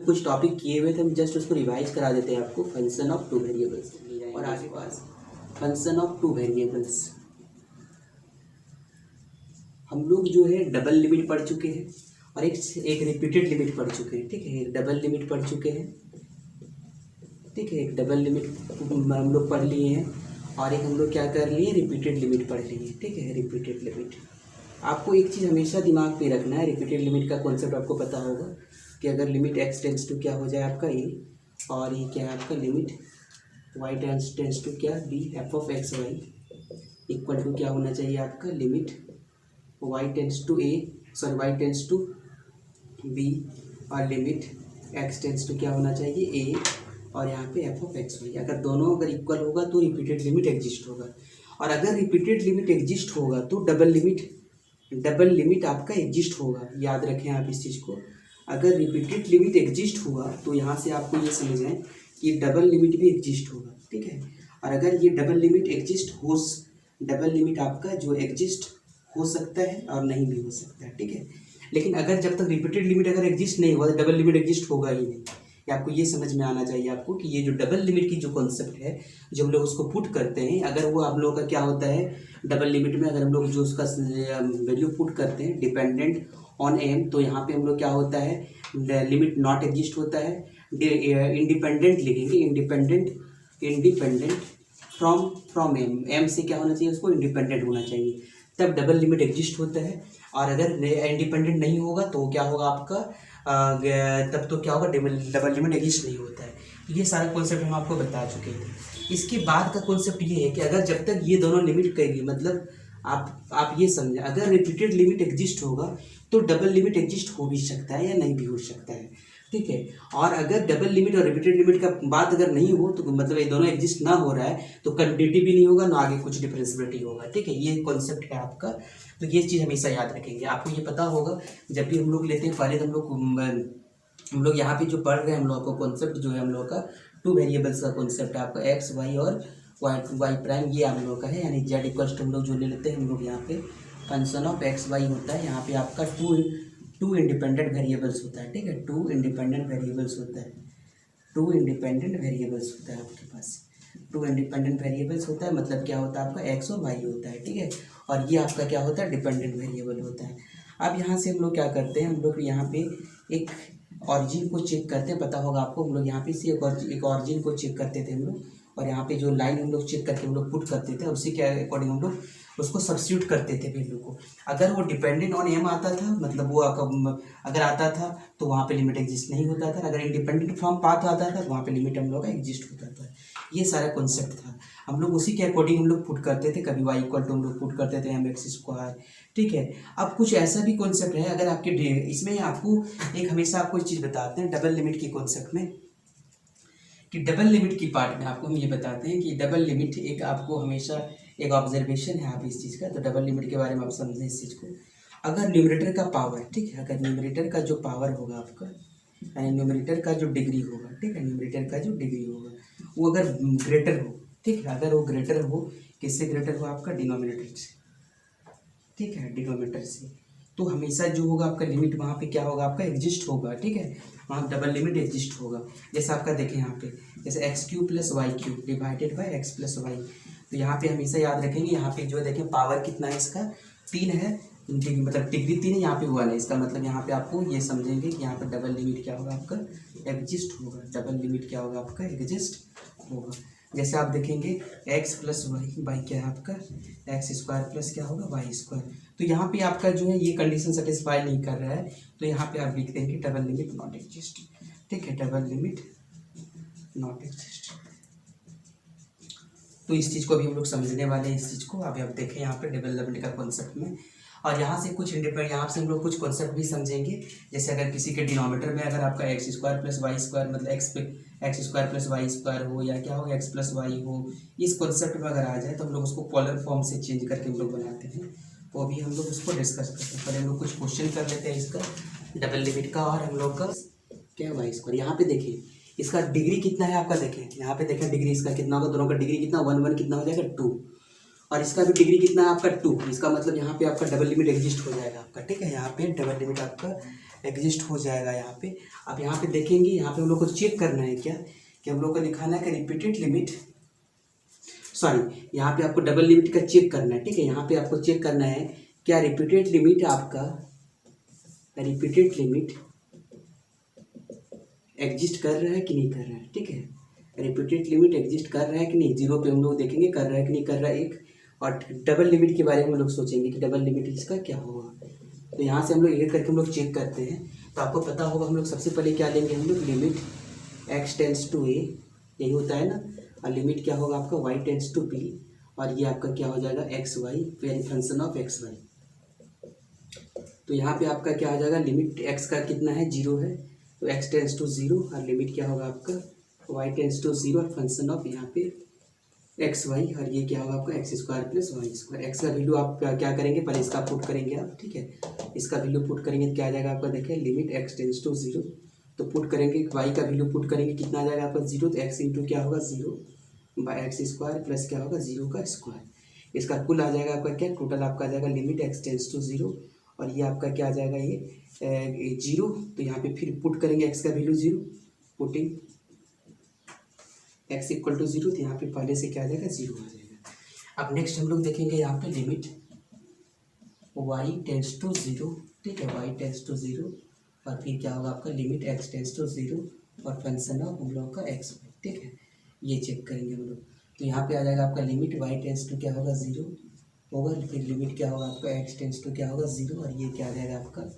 कुछ टॉपिक किए हुए थे, हम जस्ट उसको रिवाइज करा देते हैं आपको। फंक्शन ऑफ टू वेरिएबल्स और आगे पास फंक्शन ऑफ टू वेरिएबल्स। हम लोग जो है डबल लिमिट पढ़ चुके हैं और एक रिपीटेड लिमिट पढ़ चुके हैं, ठीक है। एक डबल लिमिट पढ़ चुके हैं, ठीक है। एक डबल लिमिट हम लोग पढ़ लिए हैं और एक हम लोग क्या कर लिए, रिपीटेड लिमिट पढ़ लिए, ठीक है। रिपीटेड लिमिट, आपको एक चीज़ हमेशा दिमाग पे रखना है, रिपीटेड लिमिट का कॉन्सेप्ट आपको पता होगा कि अगर लिमिट x टेंस टू क्या हो जाए आपका a, और ये क्या है आपका लिमिट y टेंस टू क्या b, f of x y equal to क्या होना चाहिए आपका limit y tends to a, sorry y tends to b, और लिमिट x टेंस टू क्या होना चाहिए a, और यहाँ पे f ऑफ एक्स वाई। अगर दोनों अगर इक्वल होगा तो रिपीटेड लिमिट एग्जिस्ट होगा, और अगर रिपीटेड लिमिट एग्जिस्ट होगा तो डबल लिमिट आपका एग्जिस्ट होगा। याद रखें आप इस चीज़ को, अगर रिपीटेड लिमिट एग्जिस्ट हुआ तो यहाँ से आपको ये समझें कि डबल लिमिट भी एग्जिस्ट होगा, ठीक है। और अगर ये डबल लिमिट आपका जो एग्जिस्ट हो सकता है और नहीं भी हो सकता है, ठीक है। लेकिन अगर जब तक रिपीटेड लिमिट अगर एग्जिस्ट नहीं हुआ तो डबल लिमिट एग्जिस्ट होगा ही नहीं। ये आपको ये समझ में आना चाहिए आपको कि ये जो डबल लिमिट की जो कॉन्सेप्ट है, जो हम लोग उसको पुट करते हैं, अगर वो आप लोगों का क्या होता है डबल लिमिट में, अगर हम लोग जो उसका वैल्यू पुट करते हैं डिपेंडेंट ऑन एम, तो यहाँ पे हम लोग क्या होता है लिमिट नॉट एग्जिस्ट होता है। इंडिपेंडेंट लिखेंगे, इंडिपेंडेंट फ्रॉम एम से क्या होना चाहिए उसको इंडिपेंडेंट होना चाहिए, तब डबल लिमिट एग्जिस्ट होता है। और अगर इंडिपेंडेंट नहीं होगा तो क्या होगा आपका तब तो क्या होगा डबल लिमिट एग्जिस्ट नहीं होता है। ये सारा कॉन्सेप्ट हम आपको बता चुके थे। इसके बाद का कॉन्सेप्ट ये है कि अगर जब तक ये दोनों लिमिट कहेगी, मतलब आप ये समझें, अगर रिपीटेड लिमिट एग्जिस्ट होगा तो डबल लिमिट एग्जिस्ट हो भी सकता है या नहीं भी हो सकता है, ठीक है। और अगर डबल लिमिट और रिपीटेड लिमिट का बात अगर नहीं हो तो मतलब ये दोनों एग्जिस्ट ना हो रहा है तो कंटिन्यूटी भी नहीं होगा, ना आगे कुछ डिफरेंशिएबिलिटी होगा, ठीक है। ये कॉन्सेप्ट है आपका, तो ये चीज़ हमेशा याद रखेंगे। आपको ये पता होगा जब भी हम लोग लेते हैं, पहले हम लोग यहाँ पे जो पढ़ रहे हैं हम लोग को कॉन्सेप्ट जो है हम लोग का टू वेरिएबल्स का कॉन्सेप्ट है आपका एक्स वाई और वाई प्राइम, ये हम लोग का है। यानी जेड इक्वल्स टू हम लोग जो ले लेते हैं हम लोग यहाँ पे फंक्शन ऑफ एक्स वाई होता है। यहाँ पे आपका टू इंडिपेंडेंट वेरिएबल्स होता है, ठीक है। टू इंडिपेंडेंट वेरिएबल्स होता है आपके पास। टू इंडिपेंडेंट वेरिएबल्स होता है, मतलब क्या होता है आपका एक्स और वाई होता है, ठीक है। और ये आपका क्या होता है डिपेंडेंट वेरिएबल होता है। अब यहाँ से हम लोग क्या करते हैं, हम लोग यहाँ पे एक ऑरिजिन को चेक करते हैं, पता होगा आपको। हम लोग यहाँ पे से एक ऑरिजिन को चेक करते थे हम लोग, और यहाँ पे जो लाइन हम लोग चेक करके हम लोग पुट करते थे, उसी के अकॉर्डिंग हम लोग उसको सब्स्टिट्यूट करते थे वैल्यू को। अगर वो डिपेंडेंट ऑन एम आता था, मतलब वो अगर आता था तो वहाँ पे लिमिट एग्जिस्ट नहीं होता था। अगर इंडिपेंडेंट फ्रॉम पाथ आता था तो वहाँ पे लिमिट हम लोग का एग्जिस्ट होता था। ये सारा कॉन्सेप्ट था, हम लोग उसी के अकॉर्डिंग हम लोग पुट करते थे। कभी वाई इक्वल टू हम लोग पुट करते थे एम एक्स स्क्वायर, ठीक है। अब कुछ ऐसा भी कॉन्सेप्ट है, अगर आपके इसमें आपको एक हमेशा आपको एक चीज़ बताते हैं डबल लिमिट की कॉन्सेप्ट में, कि डबल लिमिट की पार्ट में आपको हम ये बताते हैं कि डबल लिमिट एक आपको हमेशा एक ऑब्जर्वेशन है आप इस चीज़ का। तो डबल लिमिट के बारे में आप समझें इस चीज़ को। अगर न्यूमरेटर का पावर, ठीक है, अगर न्यूमरेटर का जो पावर होगा आपका, यानी न्यूमरेटर का जो डिग्री होगा, ठीक है, न्यूमरेटर का जो डिग्री होगा वो अगर ग्रेटर हो, ठीक है, अगर वो ग्रेटर हो, किससे ग्रेटर हो आपका डिनोमिनेटर से, ठीक है, डिनोमिनेटर से, तो हमेशा जो होगा आपका लिमिट वहाँ पे क्या होगा आपका एग्जिस्ट होगा, ठीक है, वहाँ डबल लिमिट एग्जिस्ट होगा। जैसे आपका देखें यहाँ पे, जैसे x cube plus y cube divided by x plus y, तो यहाँ पे हमेशा याद रखेंगे, यहाँ पे जो देखें पावर कितना है इसका 3 है, मतलब डिग्री 3 है, यहाँ पे 1 है। इसका मतलब यहाँ पे आपको ये समझेंगे कि यहाँ पे डबल लिमिट क्या होगा आपका एग्जिस्ट होगा, डबल लिमिट क्या होगा आपका एग्जिस्ट होगा। जैसे आप देखेंगे एक्स प्लस वाई क्या है आपका एक्स स्क्वायर प्लस क्या होगा वाई स्क्वायर, तो यहाँ पे आपका जो है ये कंडीशन सेटिस्फाई नहीं कर रहा है, तो यहाँ पे आप लिख देंगे डबल लिमिट नॉट एग्जिस्ट, ठीक है, डबल लिमिट नॉट एग्जिस्ट। तो इस चीज़ को अभी हम लोग समझने वाले हैं, इस चीज़ को अभी आप देखें यहाँ पे डबल लिमिट का कॉन्सेप्ट में। और यहाँ से कुछ यहाँ से हम लोग कुछ कॉन्सेप्ट भी समझेंगे। जैसे अगर किसी के डिनोमिनेटर में अगर आपका x square plus Y square, मतलब X square plus Y square हो, या क्या हो एक्स प्लस वाई हो, इस कॉन्सेप्ट में अगर आ जाए तो हम लोग उसको पोलर फॉर्म से चेंज करके हम लोग बनाते हैं, वो भी हम लोग उसको डिस्कस करते हैं। पहले हम लोग कुछ क्वेश्चन कर लेते हैं इसका डबल लिमिट का, और हम लोग का क्या वाई स्क्वायर। यहाँ पे देखिए इसका डिग्री कितना है आपका, देखें यहाँ पे देखें डिग्री इसका कितना होगा, दोनों का डिग्री कितना 1 कितना हो जाएगा 2, और इसका भी डिग्री कितना है आपका 2। इसका मतलब यहाँ पे आपका डबल लिमिट एग्जिस्ट हो जाएगा आपका, ठीक है, यहाँ पे डबल लिमिट आपका एग्जिस्ट हो जाएगा यहाँ पे। अब यहाँ पे देखेंगे, यहाँ पे हम लोग को चेक करना है क्या, कि हम लोग को दिखाना है कि रिपीटेड लिमिट, सॉरी यहाँ पे आपको डबल लिमिट का चेक करना है, ठीक है। यहाँ पे आपको चेक करना है क्या रिपीटेड लिमिट आपका, रिपीटेड लिमिट एग्जिस्ट कर रहा है कि नहीं कर रहा है, ठीक है। रिपीटेड लिमिट एग्जिस्ट कर रहा है कि नहीं, जीरो पे हम लोग देखेंगे कर रहा है कि नहीं कर रहा है एक। और डबल लिमिट के बारे में हम लोग सोचेंगे कि डबल लिमिट इसका क्या होगा। तो यहाँ से हम लोग एक करके हम लोग चेक करते हैं। तो आपको पता होगा हम लोग सबसे पहले क्या लेंगे, हम लोग limit x tends to a, यही होता है ना। और लिमिट क्या होगा आपका y टेंस टू b, और ये आपका क्या हो जाएगा एक्स वाई, फिर फंक्शन ऑफ एक्स वाई। तो यहाँ पे आपका क्या आ जाएगा, लिमिट x का कितना है, जीरो है, तो x टेंस टू जीरो, और लिमिट क्या होगा आपका y टेंस टू जीरो, और फंक्शन ऑफ यहाँ पे एक्स वाई, और ये क्या होगा आपका x square plus Y square. X का वैल्यू आप क्या करेंगे, पहले इसका पुट करेंगे आप, ठीक है। इसका वैल्यू पुट करेंगे तो क्या आ जाएगा आपका, देखिए limit x tends to zero, तो पुट करेंगे वाई का वैल्यू पुट करेंगे, कितना आ जाएगा आपका जीरो, तो एक्स इंटू क्या होगा zero by x square plus क्या होगा जीरो का स्क्वायर। इसका कुल आ जाएगा आपका क्या, टोटल आपका आ जाएगा limit x tends to zero, और ये आपका क्या आ जाएगा ये जीरो। तो यहाँ पे फिर पुट करेंगे एक्स का value zero, putting x equal to zero, तो यहाँ पे पहले से क्या आ जाएगा जीरो आ जाएगा। अब नेक्स्ट हम लोग देखेंगे यहाँ पे limit y tends to zero, ठीक है, वाई टेंस टू जीरो, और फिर क्या होगा आपका limit x tends to zero, और फंक्शन ऑफ हम लोग का एक्स, ठीक है, ये चेक करेंगे हम लोग। तो यहाँ पे आ जाएगा आपका लिमिट वाई टेंस टू क्या होगा जीरो होगा, फिर लिमिट क्या होगा आपका एक्स टेंस टू क्या होगा जीरो, और ये क्या आ जाएगा आपका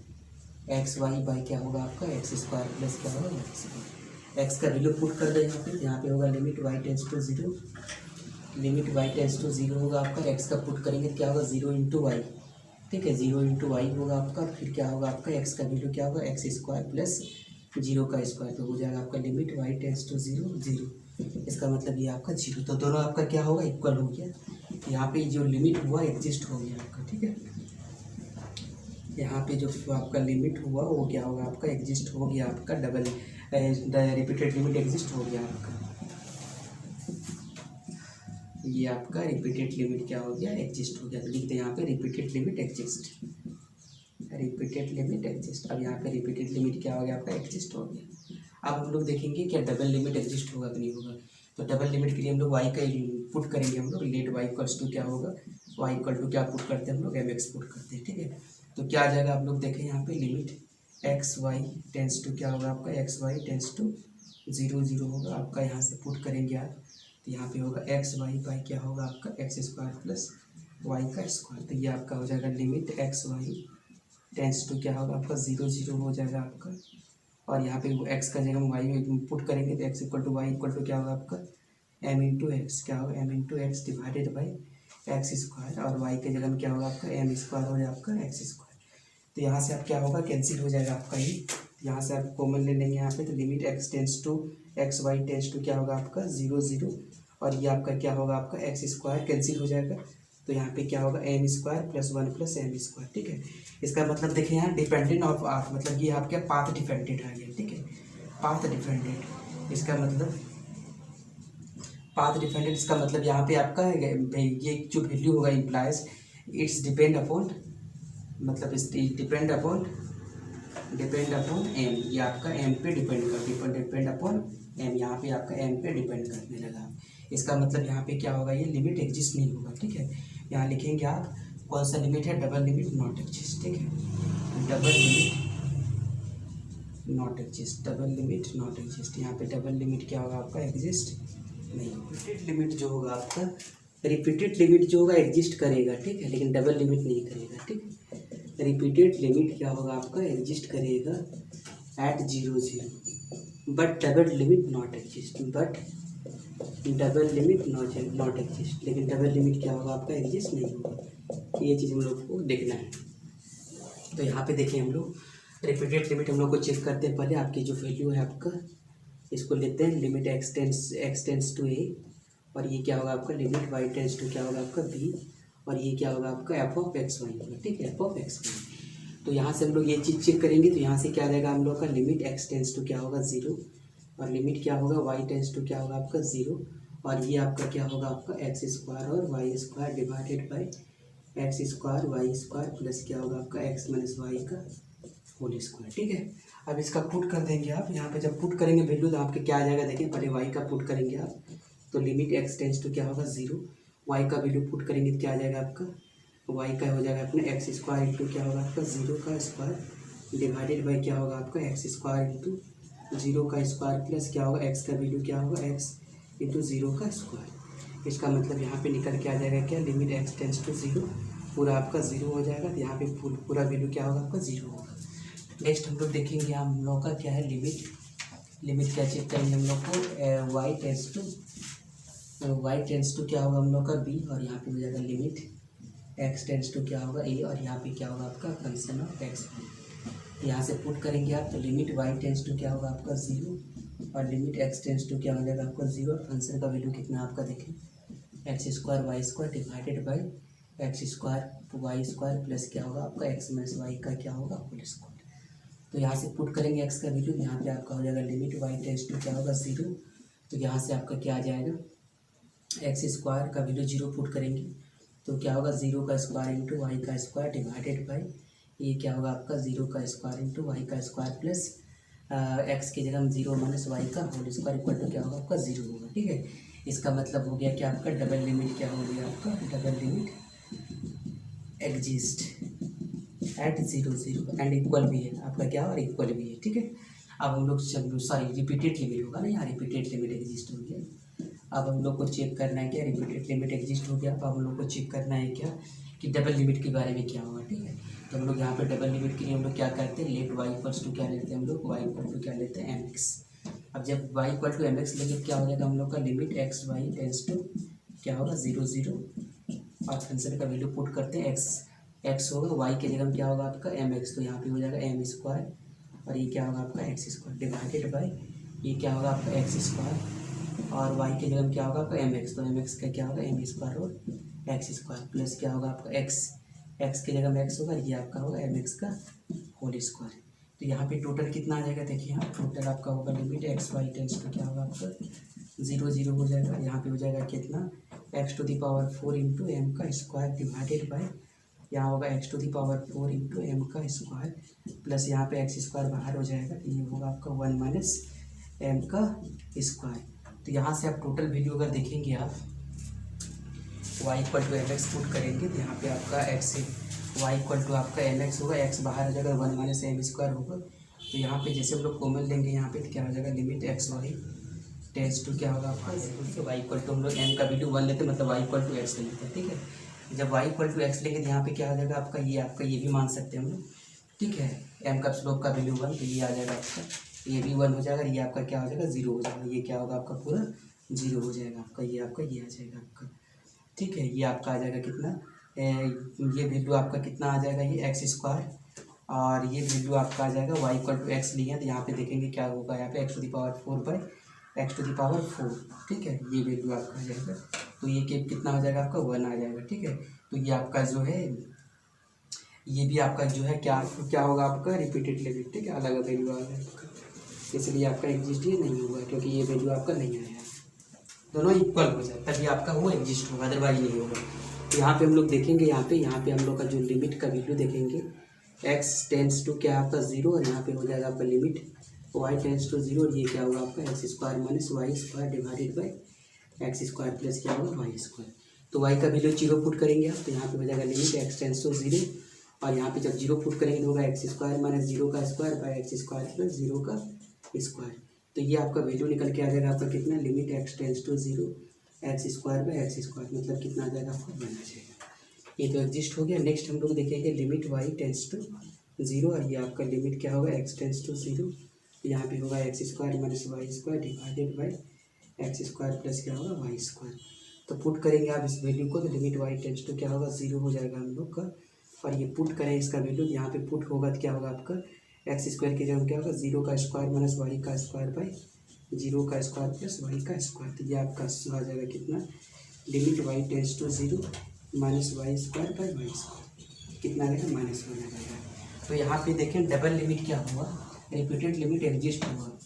एक्स वाई बाई क्या होगा आपका एक्स स्क्वायर प्लस क्या होगा एक्स स्क्वायर। एक्स का वैल्यू पुट कर दे यहाँ पे होगा limit y tends to zero, limit y tends to zero होगा आपका, एक्स का पुट करेंगे तो क्या होगा जीरो इंटू वाई, ठीक है, जीरो इंटू वाई होगा आपका, फिर क्या होगा आपका एक्स का वैल्यू क्या होगा एक्स स्क्वायर प्लस जीरो का स्क्वायर, तो हो जाएगा आपका limit y tends to zero zero. इसका मतलब ये आपका जीरो, तो दोनों आपका क्या होगा इक्वल हो गया। यहाँ पे जो लिमिट हुआ एग्जिस्ट हो गया आपका, ठीक है। यहाँ पे जो आपका लिमिट हुआ वो क्या होगा आपका एग्जिस्ट हो गया आपका, डबल रिपीटेड लिमिट एग्जिस्ट हो गया आपका, ये आपका रिपीटेड लिमिट क्या हो गया एग्जिस्ट हो गया। तो लिखते हैं यहाँ पे repeated limit exist, repeated limit exist. अब यहाँ पे रिपीटेड लिमिट क्या हो गया आपका एग्जिस्ट हो गया। अब हम लोग देखेंगे क्या डबल लिमिट एग्जिस्ट होगा कि नहीं होगा। तो डबल लिमिट के लिए हम लोग वाई का पुट करेंगे, हम लोग लेट वाई इक्वल्स टू क्या होगा, वाई इक्वल टू क्या पुट करते हैं हम लोग एम एक्स पुट करते हैं, ठीक है। तो क्या आ जाएगा आप लोग देखें यहाँ पे limit x y tends to क्या होगा आपका x y tends to zero zero होगा आपका, यहाँ से पुट करेंगे आप, तो यहाँ पे होगा एक्स वाई बाई क्या होगा आपका एक्स स्क्वायर प्लस वाई का स्क्वायर। तो ये आपका हो जाएगा limit x y tends to क्या होगा आपका जीरो जीरो हो जाएगा आपका, और यहाँ पे एक्स का जगह हम वाई पुट करेंगे तो x equal to y equal to क्या होगा आपका एम इंटू एक्स, क्या होगा m into x divided by x square, और वाई के जगह में क्या होगा आपका एम स्क्वायर हो जाएगा आपका एक्स स्क्वायर। तो यहाँ से आप क्या होगा कैंसिल हो जाएगा आपका ये, यहाँ से आप कॉमन ले लेंगे यहाँ पे, तो limit x tends to x y tends to क्या होगा आपका जीरो जीरो, और ये आपका क्या होगा आपका एक्स स्क्वायर कैंसिल हो जाएगा, तो यहाँ पे क्या होगा m square plus one plus m square, ठीक है। इसका मतलब देखिए यहाँ डिपेंडेंट ऑफ आर, मतलब ये आपके पाथ डिपेंडेंट आ गया, ठीक है, पाथ डिपेंडेंट। इसका मतलब पाथ डिपेंडेंट, इसका मतलब यहाँ पे आपका ये जो वैल्यू होगा इम्प्लाइज इट्स डिपेंड अपॉन, मतलब डिपेंड अपॉन एम, ये आपका एम पे डिपेंड अपॉन एम, यहाँ पे आपका एम पे डिपेंड करने लगा। इसका मतलब यहाँ पे क्या होगा ये लिमिट एग्जिस्ट नहीं होगा, ठीक है। यहाँ लिखेंगे आप कौन सा लिमिट है, डबल लिमिट नॉट एग्जिस्ट, ठीक है, double limit not exist, double limit not exist. यहाँ पे डबल लिमिट क्या होगा आपका एग्जिस्ट नहीं होगा। रिपीटेड लिमिट जो होगा आपका, रिपीटेड लिमिट जो होगा एग्जिस्ट करेगा, ठीक है, लेकिन डबल लिमिट नहीं करेगा, ठीक है। रिपीटेड लिमिट क्या होगा आपका एग्जिस्ट करेगा at zero zero, but double limit not exist, but double limit not exist, लेकिन डबल लिमिट क्या होगा आपका एग्जिस्ट नहीं होगा। ये चीज़ हम लोग को देखना है। तो यहाँ पे देखिए हम लोग रिपीटेड लिमिट हम लोग को चेक करते हैं। पहले आपकी जो वैल्यू है आपका, इसको लेते हैं limit x tends to a, और ये क्या होगा आपका लिमिट वाई टेंस टू क्या होगा आपका बी, और ये क्या होगा आपका एफ ऑफ एक्स वाई होगा, ठीक है, एफ ऑफ एक्स वाई। तो यहाँ से हम लोग ये चीज़ चेक करेंगे, तो यहाँ से क्या आ जाएगा हम लोग का लिमिट एक्स टेंस टू क्या होगा जीरो, और लिमिट क्या होगा वाई टेंस टू क्या होगा आपका जीरो, और ये आपका क्या होगा आपका एक्स स्क्वायर और y square divided by x square y square plus क्या होगा आपका एक्स माइनस वाई का होल स्क्वायर। ठीक है, अब इसका पुट कर देंगे आप। यहाँ पे जब पुट करेंगे वैल्यू तो आपके क्या आ जाएगा, देखिए पहले y का पुट करेंगे आप, तो लिमिट x टेंस टू क्या होगा 0, y का वैल्यू पुट करेंगे तो क्या आ जाएगा आपका, y का हो जाएगा अपने एक्स स्क्वायर इंटू क्या होगा आपका 0 का स्क्वायर डिवाइडेड बाई क्या होगा आपका एक्स स्क्वायर इंटू 0 का स्क्वायर प्लस क्या होगा x का वैल्यू क्या होगा x इंटू 0 का स्क्वायर। इसका मतलब यहाँ पे निकल के आ जाएगा क्या, लिमिट x टेंस टू 0 पूरा आपका 0 हो जाएगा, तो यहाँ पे पूरा वैल्यू क्या होगा आपका 0 होगा। नेक्स्ट हम लोग देखेंगे हम लोग का क्या है लिमिट क्या चेक करेंगे हम लोग को, y टेंस टू क्या होगा हम लोग का b, और यहाँ पे हो जाएगा लिमिट x टेंस टू क्या होगा a, और यहाँ पे क्या होगा आपका फंक्शन ऑफ x। यहाँ से पुट करेंगे आप, तो लिमिट y टेंस टू क्या होगा आपका 0 और लिमिट x टेंस टू क्या हो जाएगा आपका 0, और फंक्शन का वैल्यू कितना आपका देखें x square y square divided by x square y square plus क्या होगा आपका एक्स माइनस वाई का क्या होगा होल स्क्वायर। तो यहाँ से पुट करेंगे x का वैल्यू, यहाँ पे आपका हो जाएगा लिमिट y टेंस टू क्या होगा 0, तो यहाँ से आपका क्या आ जाएगा एक्स स्क्वायर का वैल्यू 0 पुट करेंगे तो क्या होगा 0 का स्क्वायर इंटू वाई का स्क्वायर डिवाइडेड बाई ये क्या होगा आपका 0 का स्क्वायर इंटू वाई का स्क्वायर प्लस एक्स की जगह 0 माइनस वाई का होल स्क्वायर इक्वल टू क्या होगा आपका 0 होगा। ठीक है, इसका मतलब हो गया कि आपका डबल लिमिट क्या हो गया आपका, double limit exist at 0 0 and equal भी है आपका क्या, और इक्वल भी है। ठीक है, अब हम लोग सॉरी रिपीटेड लिमिट होगा ना, यहाँ रिपीटेड लिमिट एग्जिस्ट हो गया। अब हम लोग को चेक करना है क्या, रिपीटेड लिमिट एग्जिस्ट हो गया। अब हम लोग को चेक करना है क्या कि डबल लिमिट के बारे में क्या होगा। ठीक है, तो हम लोग यहाँ पे डबल लिमिट के लिए हम लोग क्या करते हैं, लेट वाई इक्वल्स टू क्या लेते हैं हम लोग, वाई इक्वल टू क्या लेते हैं एम एक्स। अब जब y equal to m x लेंगे क्या हो जाएगा हम लोग का, limit x y tends to क्या होगा 0 0, और फंक्शन का वैल्यू पुट करते हैं एक्स होगा, वाई के जगह क्या होगा आपका एम एक्स, तो यहाँ पे हो जाएगा एम स्क्वायर, और ये क्या होगा आपका एक्स स्क्वायर डिवाइडेड बाई ये क्या होगा आपका एक्स स्क्वायर, और वाई के जगह क्या होगा आपका एम एक्स, तो एम एक्स का क्या होगा एम स्क्वायर और एक्स स्क्वायर प्लस क्या होगा आपका एक्स के जगह में एक्स होगा, ये आपका होगा एम एक्स का होल स्क्वायर। तो यहाँ पे टोटल कितना आ जाएगा, देखिए यहाँ टोटल आपका होगा limit x y tends to क्या होगा आपका 0 0 हो जाएगा। यहाँ पे हो जाएगा कितना x to the power 4 into m का स्क्वायर डिवाइडेड बाई यहाँ होगा x to the power 4 into m का स्क्वायर प्लस यहाँ पे एक्स स्क्वायर बाहर हो जाएगा, तो ये होगा आपका 1 माइनस एम का स्क्वायर। तो यहाँ से आप टोटल वैल्यू अगर देखेंगे आप y equal to m x put करेंगे तो यहाँ पे आपका एक्स y इक्वल टू आपका एम एक्स होगा, एक्स बाहर हो जाएगा 1 माइनस एम स्क्वायर होगा। तो यहाँ पे जैसे हम लोग कॉमन लेंगे यहाँ पे तो क्या हो जाएगा limit x y tends to क्या होगा आपका वाई इक्वल टू हम लोग एम का वैल्यू 1 लेते हैं, मतलब y इक्वल टू एक्स लेते हैं। ठीक है, जब y इक्वल टू एक्स लेंगे तो यहाँ पे क्या हो जाएगा आपका ये भी मान सकते हैं हम लोग। ठीक है, m का स्लोप का वैल्यू 1, तो ये आ जाएगा आपका ये भी 1 हो जाएगा, ये आपका क्या हो जाएगा 0 हो जाएगा, ये क्या होगा आपका पूरा 0 हो जाएगा आपका, ये आ जाएगा आपका। ठीक है, ये आपका आ जाएगा कितना, ये वैल्यू आपका कितना आ जाएगा ये एक्स स्क्वायर, और ये वैल्यू आपका आ जाएगा y इक्वल टू एक्स लिया, तो यहाँ पे देखेंगे क्या होगा यहाँ पे x to the power 4 by x to the power 4। ठीक है, ये वैल्यू आपका आ जाएगा, तो ये कितना हो जाएगा आपका 1 आ जाएगा। ठीक है, तो ये आपका जो है ये भी आपका जो है क्या होगा आपका रिपीटेड लिमिट। ठीक है, अलग वैल्यू आ जाएगा, इसलिए आपका एग्जिस्ट ही नहीं होगा क्योंकि ये वैल्यू आपका नहीं आया, दोनों इक्वल हो जाए तभी आपका वो एग्जिस्ट होगा, अदरवाइज नहीं होगा। तो यहाँ पे हम लोग देखेंगे यहाँ पे हम लोग का जो लिमिट का वैल्यू देखेंगे x टेंस टू क्या आपका 0, और यहाँ पे हो जाएगा आपका लिमिट y टेंस टू 0, और ये क्या होगा आपका x square minus Y square divided by x square plus क्या होगा वाई स्क्वायर। तो y का वैल्यू 0 पुट करेंगे आप, तो यहाँ पे हो जाएगा लिमिट x टेंस टू 0, और यहाँ पे जब 0 पुट करेंगे तो होगा एक्स स्क्वायर माइनस 0 का square by x square plus 0 का स्क्वायर। तो ये आपका वैल्यू निकल के आ जाएगा आपका कितना, limit x tends to 0 x square by x square, मतलब कितना आ जाएगा आपका 1 आ जाएगा। ये तो एग्जिस्ट हो गया। नेक्स्ट हम लोग देखेंगे लिमिट y टेंस टू 0, और ये आपका लिमिट क्या होगा x टेंस टू 0, यहाँ पे होगा x square minus Y square divided by x square plus क्या होगा वाई स्क्वायर। तो पुट करेंगे आप इस वैल्यू को, तो लिमिट y टेंस टू क्या होगा 0 हो जाएगा हम लोग का, और ये पुट करें इसका वैल्यू, यहाँ पे पुट होगा तो क्या होगा आपका एक्स स्क्वायर की जगह क्या होगा 0 का स्क्वायर माइनस वाई का स्क्वायर बाई 0 का स्क्वायर प्लस वाई का स्क्वायर। तो ये आपका आ जाएगा कितना, limit y tends to 0 minus Y square by y square, कितना आ जाएगा -1 आ जाएगा। तो यहाँ पे देखें डबल लिमिट क्या हुआ, रिपीटेड लिमिट एग्जिस्ट हुआ,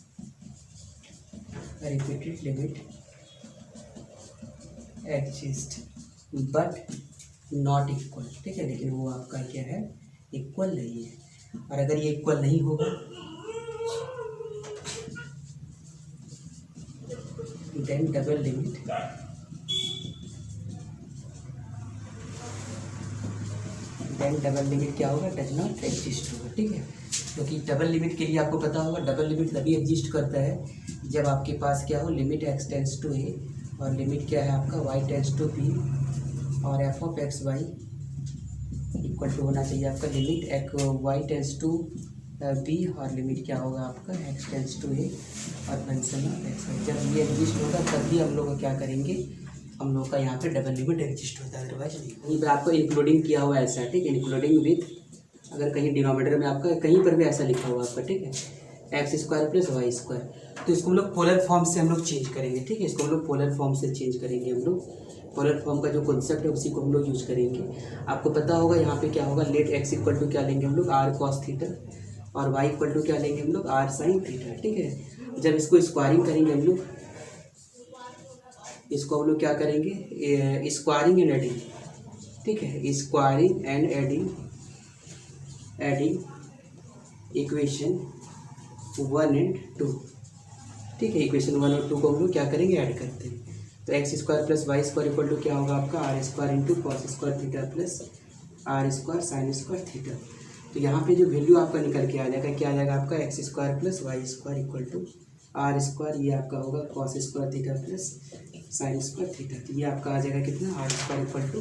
repeated limit exist but not equal. ठीक है, लेकिन वो आपका क्या है इक्वल नहीं है। और अगर ये इक्वल नहीं होगा देन डबल लिमिट क्या होगा, डज नॉट एग्जिस्ट होगा। ठीक है, क्योंकि डबल लिमिट के लिए आपको पता होगा डबल लिमिट तभी एग्जिस्ट करता है जब आपके पास क्या हो, limit x tends to a और लिमिट क्या है आपका y टेंड्स टू b और F of x y equal to होना चाहिए आपका limit y tends to b और लिमिट क्या होगा आपका x टेंड्स टू ए और फंक्शन ऑफ एक्स वाई। जब ये एग्जिस्ट होगा तभी हम लोग क्या करेंगे, हम लोग का यहाँ पे डबल लिमिट एग्जिस्ट होता है, अदरवाइज नहीं। कहीं पर आपको इंक्लूडिंग किया हुआ ऐसा, ठीक है, इंक्लूडिंग विथ, अगर कहीं डिनोमिनेटर में आपका कहीं पर भी ऐसा लिखा हुआ आपका, ठीक है, x square plus Y square, तो इसको हम लोग पोलर फॉर्म से हम लोग चेंज करेंगे। ठीक है, इसको हम लोग पोलर फॉर्म से चेंज करेंगे। हम लोग पोलर फॉर्म का जो कॉन्सेप्ट है उसी को हम लोग यूज करेंगे। आपको पता होगा यहाँ पे क्या होगा, लेट एक्स इक्वल टू क्या लेंगे हम लोग, आर कॉस थीटा और वाई इक्वल टू क्या लेंगे हम लोग, आर साइन थीटा। ठीक है, जब इसको स्क्वायरिंग करेंगे हम लोग, इसको हम लोग क्या करेंगे, स्क्वायरिंग एंड एडिंग। ठीक है, squaring and adding equation 1 and 2। ठीक है, इक्वेशन 1 और 2 को हम लोग क्या करेंगे, ऐड करते हैं। तो x square plus Y square equal to क्या होगा आपका, are square into cos square theta plus r square sine square theta. तो यहाँ पे जो वैल्यू आपका निकल के आ जाएगा, क्या आ जाएगा आपका, x square plus Y square equal to r square, ये आपका होगा cos square theta plus sine square theta. तो ये आपका आ जाएगा कितना, r square equal to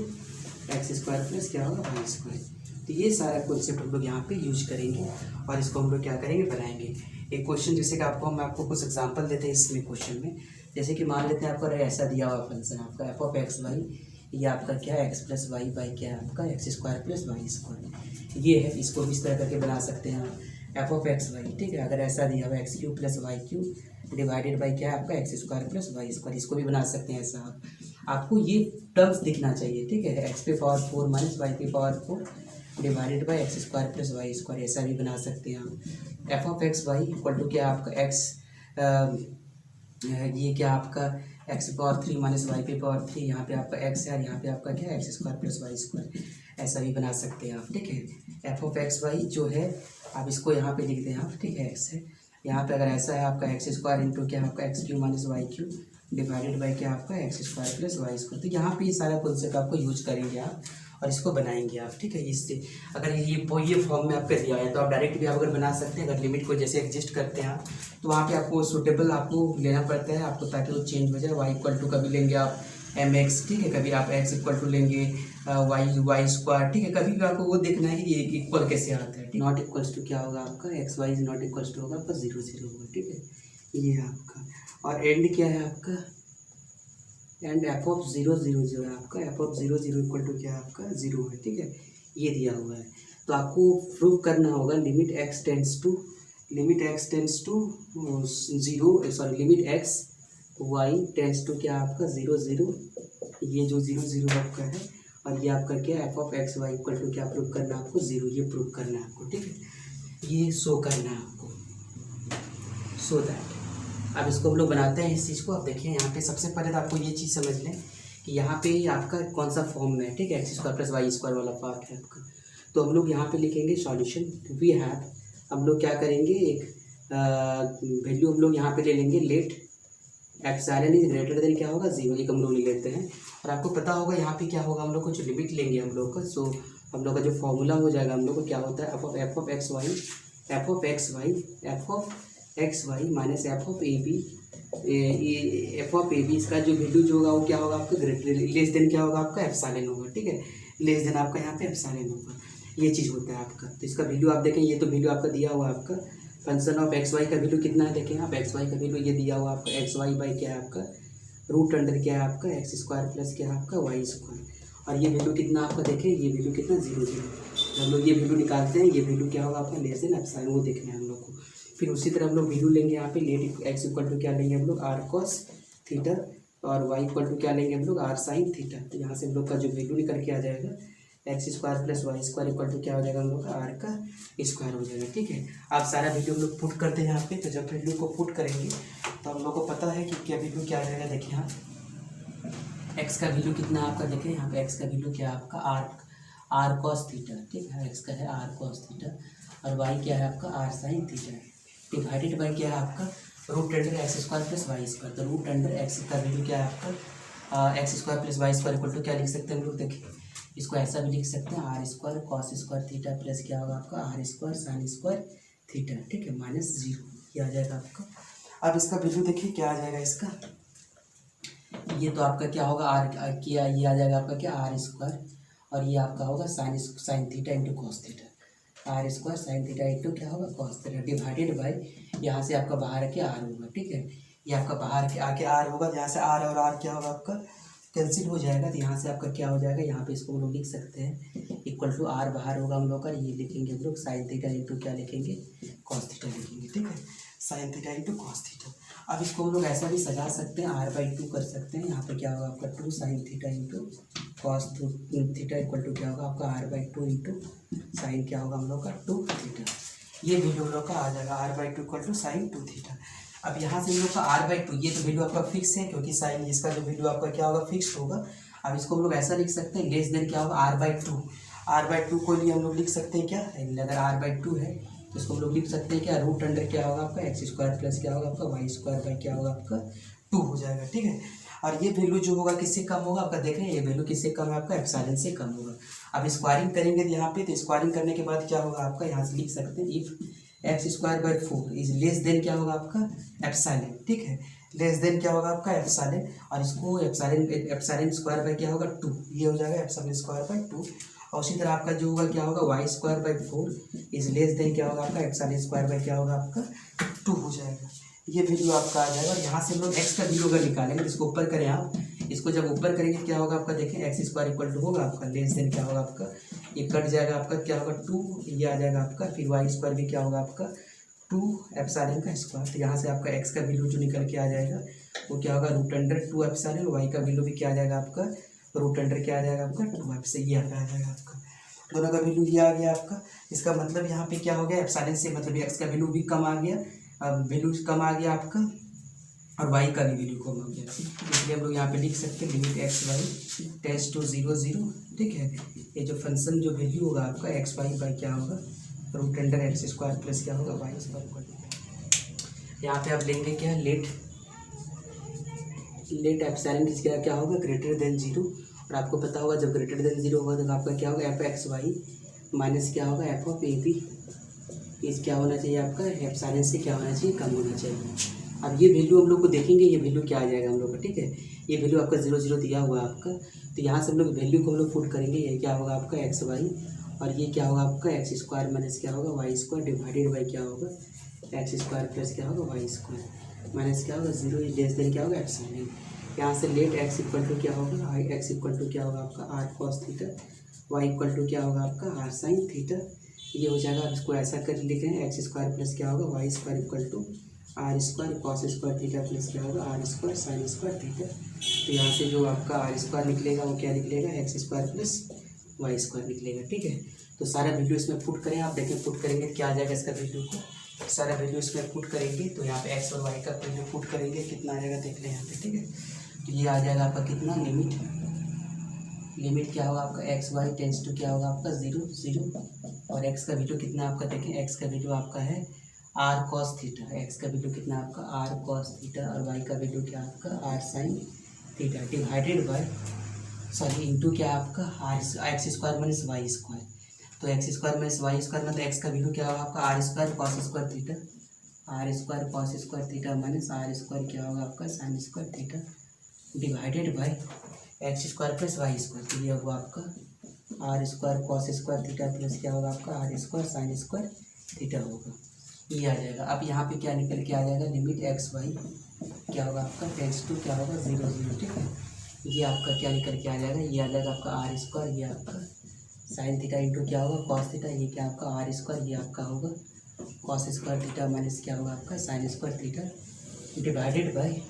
x square plus क्या होगा, वाई स्क्वायर। तो ये सारा कॉन्सेप्ट हम लोग यहाँ पे यूज करेंगे और इसको हम लोग क्या करेंगे, बनाएंगे एक क्वेश्चन। जैसे कि हम आपको कुछ एग्जांपल देते हैं इसमें क्वेश्चन में। जैसे कि मान लेते हैं आपका ऐसा दिया हुआ फंक्शन आपका एफ ऑफ एक्स वाई, ये आपका क्या है, एक्स प्लस वाई बाई क्या है आपका x square plus Y square, ये है। इसको भी इस तरह करके बना सकते हैं आप, एफ ऑफ एक्स वाई। ठीक है, अगर ऐसा दिया हुआ x cube plus y cube divided by क्या है आपका x square plus Y square, इसको भी बना सकते हैं ऐसा। आपको ये टर्म्स दिखना चाहिए। ठीक है, एक्स पे पावर 4 माइनस वाई पे power 4 divided by x square plus Y square, ऐसा भी बना सकते हैं आप। F of x y equal to क्या आपका एक्स, ये क्या आपका एक्स पावर 3 माइनस वाई पे पावर 3, यहाँ पे आपका एक्स है और यहाँ पे आपका क्या है x square plus Y square, ऐसा भी बना सकते हैं आप। ठीक है, एफ ऑफ एक्स वाई जो है आप इसको यहाँ पे लिख दें आप। ठीक है, एक्स है यहाँ पे, अगर ऐसा है आपका एक्स स्क्वायर इंटू क्या आपका x cube minus y cube divided by क्या आपका x square plus Y square. तो यहाँ पे ये सारा कॉन्सेप्ट आपको यूज करेंगे आप और इसको बनाएंगे आप। ठीक है, इससे अगर ये फॉर्म में आपका दिया है तो आप डायरेक्ट भी आप अगर बना सकते हैं। अगर लिमिट को जैसे एडजस्ट करते हैं आप, तो वहाँ पे आपको सूटेबल आपको लेना पड़ता है आपको, ताकि वो चेंज हो जाए। वाई इक्वल टू कभी लेंगे आप एम एक्स, ठीक है, कभी आप एक्स इक्वल टू लेंगे वाई स्क्वायर। ठीक है, कभी भी आपको वो देखना है कि ये इक्वल कैसे आता है। नॉट इक्वल्स टू क्या होगा आपका, x Y is not equals to होगा आपका 0 0 होगा। ठीक है, ये आपका, और एंड क्या है आपका, एंड एफ ऑफ 0 0 0 है आपका, एफ ऑफ 0 0 इक्वल टू क्या है आपका 0 है। ठीक है, ये दिया हुआ है। तो आपको प्रूव करना होगा limit x tends to 0, sorry limit x y tends to क्या आपका 0 0, ये जो 0 0 आपका है, और ये आपका क्या f of x y equal to क्या प्रूव करना है आपको 0, ये प्रूव करना है आपको। ठीक है, ये शो करना है आपको, सो दैट। अब इसको हम लोग बनाते हैं इस चीज़ को। आप देखिए यहाँ पे सबसे पहले तो आपको ये चीज़ समझ लें कि यहाँ पे आपका कौन सा फॉर्म में है। ठीक है, x square plus Y square वाला पार्ट है आपका। तो हम लोग यहाँ पे लिखेंगे सॉल्यूशन वी हैव, हम लोग क्या करेंगे, एक वैल्यू हम लोग यहाँ पे ले लेंगे, let epsilon is greater than क्या होगा 0, ये हम लोग ले लेते हैं। और आपको पता होगा यहाँ पे क्या होगा, हम लोग कुछ लिमिट लेंगे हम लोग का। सो हम लोग का जो फॉर्मूला हो जाएगा हम लोग को क्या होता है, f of x y minus F of A b, इसका जो वैल्यू जो होगा वो क्या होगा आपका, ग्रेटर लेस देन क्या होगा आपका एप्सिलॉन होगा। ठीक है, लेस देन आपका यहाँ पे एप्सिलॉन होगा, ये चीज़ होता है आपका। तो इसका वैल्यू आप देखें, ये तो वैल्यू आपका दिया हुआ है आपका फंक्शन ऑफ एक्स वाई का वैल्यू कितना है, देखें आप एक्स वाई का वैल्यू ये दिया हुआ आपका एक्स वाई बाई क्या है आपका रूट अंडर क्या है आपका एक्स स्क्वायर प्लस क्या है आपका वाई स्क्वायर, और ये वैल्यू कितना आपका देखें, ये वैल्यू कितना 0 0। हम लोग ये वैल्यू निकालते हैं, ये वैल्यू क्या होगा आपका लेस देन एप्सिलॉन, वो देखना है हम लोग को। फिर उसी तरह हम लोग वैल्यू लेंगे यहाँ पे, लेट एक्स इक्वल टू क्या लेंगे हम लोग आर कॉस थीटा, और वाई इक्वल टू क्या लेंगे हम लोग आर साइन थीटा। तो यहाँ से हम लोग का जो वैल्यू निकल के आ जाएगा x square plus Y square equal to क्या हो जाएगा हम लोग का आर का स्क्वायर हो जाएगा। ठीक है, आप सारा वैल्यू हम लोग पुट करते हैं यहाँ पे। तो जब वैल्यू को पुट करेंगे तो हम लोग को पता है कि क्या वैल्यू क्या आ जाएगा। देखिए यहाँ एक्स का वैल्यू कितना आपका, देखिए यहाँ पे एक्स का वैल्यू क्या आपका आर कॉस थीटा। ठीक है, एक्स का है आर कॉस थीटा, और वाई क्या है आपका are sine theta divided by क्या है आपका root under x square plus Y square. तो रूट अंडर एक्स का वैल्यू क्या है आपका x square plus Y square equal to क्या लिख सकते हैं हम लोग, देखिए इसको ऐसा भी लिख सकते हैं r square cos square theta plus क्या होगा आपका are square sine square theta, ठीक है, माइनस 0 ये आ जाएगा आपका। अब इसका वैल्यू देखिए क्या आ जाएगा इसका, ये तो आपका क्या होगा आर किया, ये आ जाएगा आपका क्या आर स्क्वायर और ये आपका होगा sine theta into cos theta, are square sine theta into क्या होगा कॉस थीटा डिवाइडेड बाई यहाँ से आपका बाहर के आर होगा, ठीक है, ये आपका बाहर के आके आर होगा, यहाँ से आर और आर क्या होगा आपका कैंसिल हो जाएगा, तो यहाँ से आपका क्या हो जाएगा, यहाँ पे इसको हम लोग लिख सकते हैं इक्वल टू आर बाहर होगा हम लोग का, ये लिखेंगे हम लोग साइन थीटा इंटू क्या लिखेंगे कॉस थीटा लिखेंगे, ठीक है, sign theta into cos theta. अब इसको हम लोग ऐसा भी सजा सकते हैं r/2 कर सकते हैं, यहाँ पे क्या होगा आपका 2 sine theta into cos theta equal to क्या होगा आपका r/2 इंटू साइन क्या होगा हम लोग का 2 थीटा, ये वैल्यू हम लोग का आ जाएगा r/2 equal to sign 2 theta. अब यहाँ से हम लोग का r/2 ये तो वैल्यू आपका फिक्स है क्योंकि साइन इसका जो वैल्यू आपका क्या होगा फिक्स होगा। अब इसको हम लोग ऐसा लिख सकते हैं लेस देन क्या होगा r/2 को लिए हम लोग लिख सकते हैं क्या, अगर r/2 है तो इसको हम लोग लिख सकते हैं क्या रूट अंडर क्या होगा आपका एक्स स्क्वायर प्लस क्या होगा आपका वाई स्क्वायर बाई क्या होगा आपका 2 हो जाएगा, ठीक है। और ये वैल्यू जो होगा किससे कम होगा आपका, देख रहे हैं ये वैल्यू किससे कम है आपका एप्सिलॉन से कम होगा। अब स्क्वायरिंग करेंगे यहाँ पे, तो स्क्वायरिंग करने के बाद क्या होगा आपका, यहाँ से लिख सकते हैं if x square by 4 is less than क्या होगा आपका एप्सिलॉन, ठीक है, लेस देन क्या होगा आपका एप्सिलॉन, और इसको एप्सिलॉन स्क्वायर बाई क्या होगा 2, ये हो जाएगा एप्सिलॉन स्क्वायर बाई 2। और उसी तरह आपका जो होगा क्या होगा y square by 4 is less than क्या होगा आपका एप्सिलॉन स्क्वायर बाई क्या होगा आपका 2 हो जाएगा, ये वैल्यू आपका आ जाएगा। और यहाँ से हम लोग एक्स का वैल्यू अगर निकालेंगे तो इसको ऊपर करें आप, इसको जब ऊपर करेंगे क्या होगा आपका, देखें एक्स स्क्वायर इक्वल टू होगा आपका लेस देन क्या होगा आपका, ये कट जाएगा आपका क्या होगा 2, ये आ जाएगा आपका, फिर वाई स्क्वायर भी क्या होगा आपका 2 एप्सिलॉन का स्क्वायर। तो यहाँ से आपका एक्स का वैल्यू जो निकल के आ जाएगा वो क्या होगा रूट अंडर 2 एप्सिलॉन, वाई का वैल्यू भी क्या आ जाएगा आपका रूट अंडर क्या आ जाएगा आपका 2 एप्स, ये आ जाएगा आपका, दोनों का वैल्यू ये आ गया आपका। इसका मतलब यहाँ पे क्या हो गया एप्सिलॉन से मतलब एक्स का वैल्यू भी कम आ गया, वैल्यू कम आ गया आपका, और वाई का भी वैल्यू कम आ गया, इसलिए हम लोग यहाँ पे लिख सकते हैं limit x y tends to 0 0, ठीक है। ये जो फंक्शन जो वैल्यू होगा आपका एक्स वाई बाई क्या होगा root under x square plus क्या होगा वाई स्क्वायर। यहाँ पे आप लेंगे क्या लेट एप्सिलॉन क्या होगा ग्रेटर देन 0, और आपको पता होगा जब ग्रेटर देन 0 होगा तो आपका क्या होगा एफ एक्स वाई माइनस क्या होगा एफ ऑफ ए बी इस क्या होना चाहिए आपका एप्सिलॉन से क्या होना चाहिए कम होना चाहिए। अब ये वैल्यू हम लोग को देखेंगे ये वैल्यू क्या आ जाएगा हम लोग का, ठीक है, ये वैल्यू आपका 0 0 दिया हुआ है आपका, तो यहाँ से हम लोग वैल्यू को हम लोग पुट करेंगे, ये क्या होगा आपका एक्स वाई और ये क्या होगा आपका एक्स स्क्वायर माइनस क्या होगा वाई स्क्वायर डिवाइडेड बाई क्या होगा एक्स स्क्वायर प्लस क्या होगा वाई स्क्वायर माइनस क्या होगा 0 लेस देन क्या होगा एप्सिलॉन। यहाँ से लेट एक्स इक्वल टू क्या होगा एक्स इक्वल टू क्या होगा आपका are cos theta, y equal to क्या होगा आपका आर साइन थीटा, ये हो जाएगा। अब इसको ऐसा कर लिखे हैं एक्स स्क्वायर प्लस क्या होगा y square equal to r square cos square theta plus क्या होगा r square sine square theta. तो यहाँ से जो आपका आर स्क्वायर निकलेगा वो क्या निकलेगा x square plus Y square निकलेगा, ठीक है। तो सारा वैल्यू इसमें पुट करें आप, देखें पुट करेंगे क्या आ जाएगा इसका वैल्यू को, सारा वैल्यू इसमें पुट करेंगे तो यहाँ पे एक्स और वाई का वैल्यू पुट करेंगे कितना आ जाएगा देख लें यहाँ पे, ठीक है। तो ये आ जाएगा आपका कितना लिमिट क्या होगा आपका एक्स वाई टेंस टू क्या होगा आपका 0 0, और एक्स का वैल्यू कितना आपका देखें एक्स का वैल्यू आपका है आर कॉस थीटा, एक्स का वैल्यू कितना आपका आर कॉस थीटा और वाई का वैल्यू क्या आपका are sine theta divided by sorry into क्या आपका R X square minus Y square. तो x square minus Y square मतलब एक्स का वैल्यू क्या होगा आपका are square cos square theta, are square cos square theta minus R square क्या होगा आपका sine square theta divided bye x square plus Y square. तो ये होगा आपका are square cos square theta plus क्या होगा आपका are square sine square theta होगा, ये आ जाएगा। अब यहाँ पे क्या निकल के आ जाएगा लिमिट एक्स वाई क्या होगा आपका टेंस टू क्या होगा 0 0, ठीक है। ये आपका क्या निकल के आ जाएगा, ये आ जाएगा आपका आर स्क्वायर, ये आपका साइन थीटा इंटू क्या होगा कॉस थीटा, ये क्या आपका आर स्क्वायर, ये आपका होगा कॉस स्क्वायर थीटा माइनस क्या होगा आपका sine square theta divided bye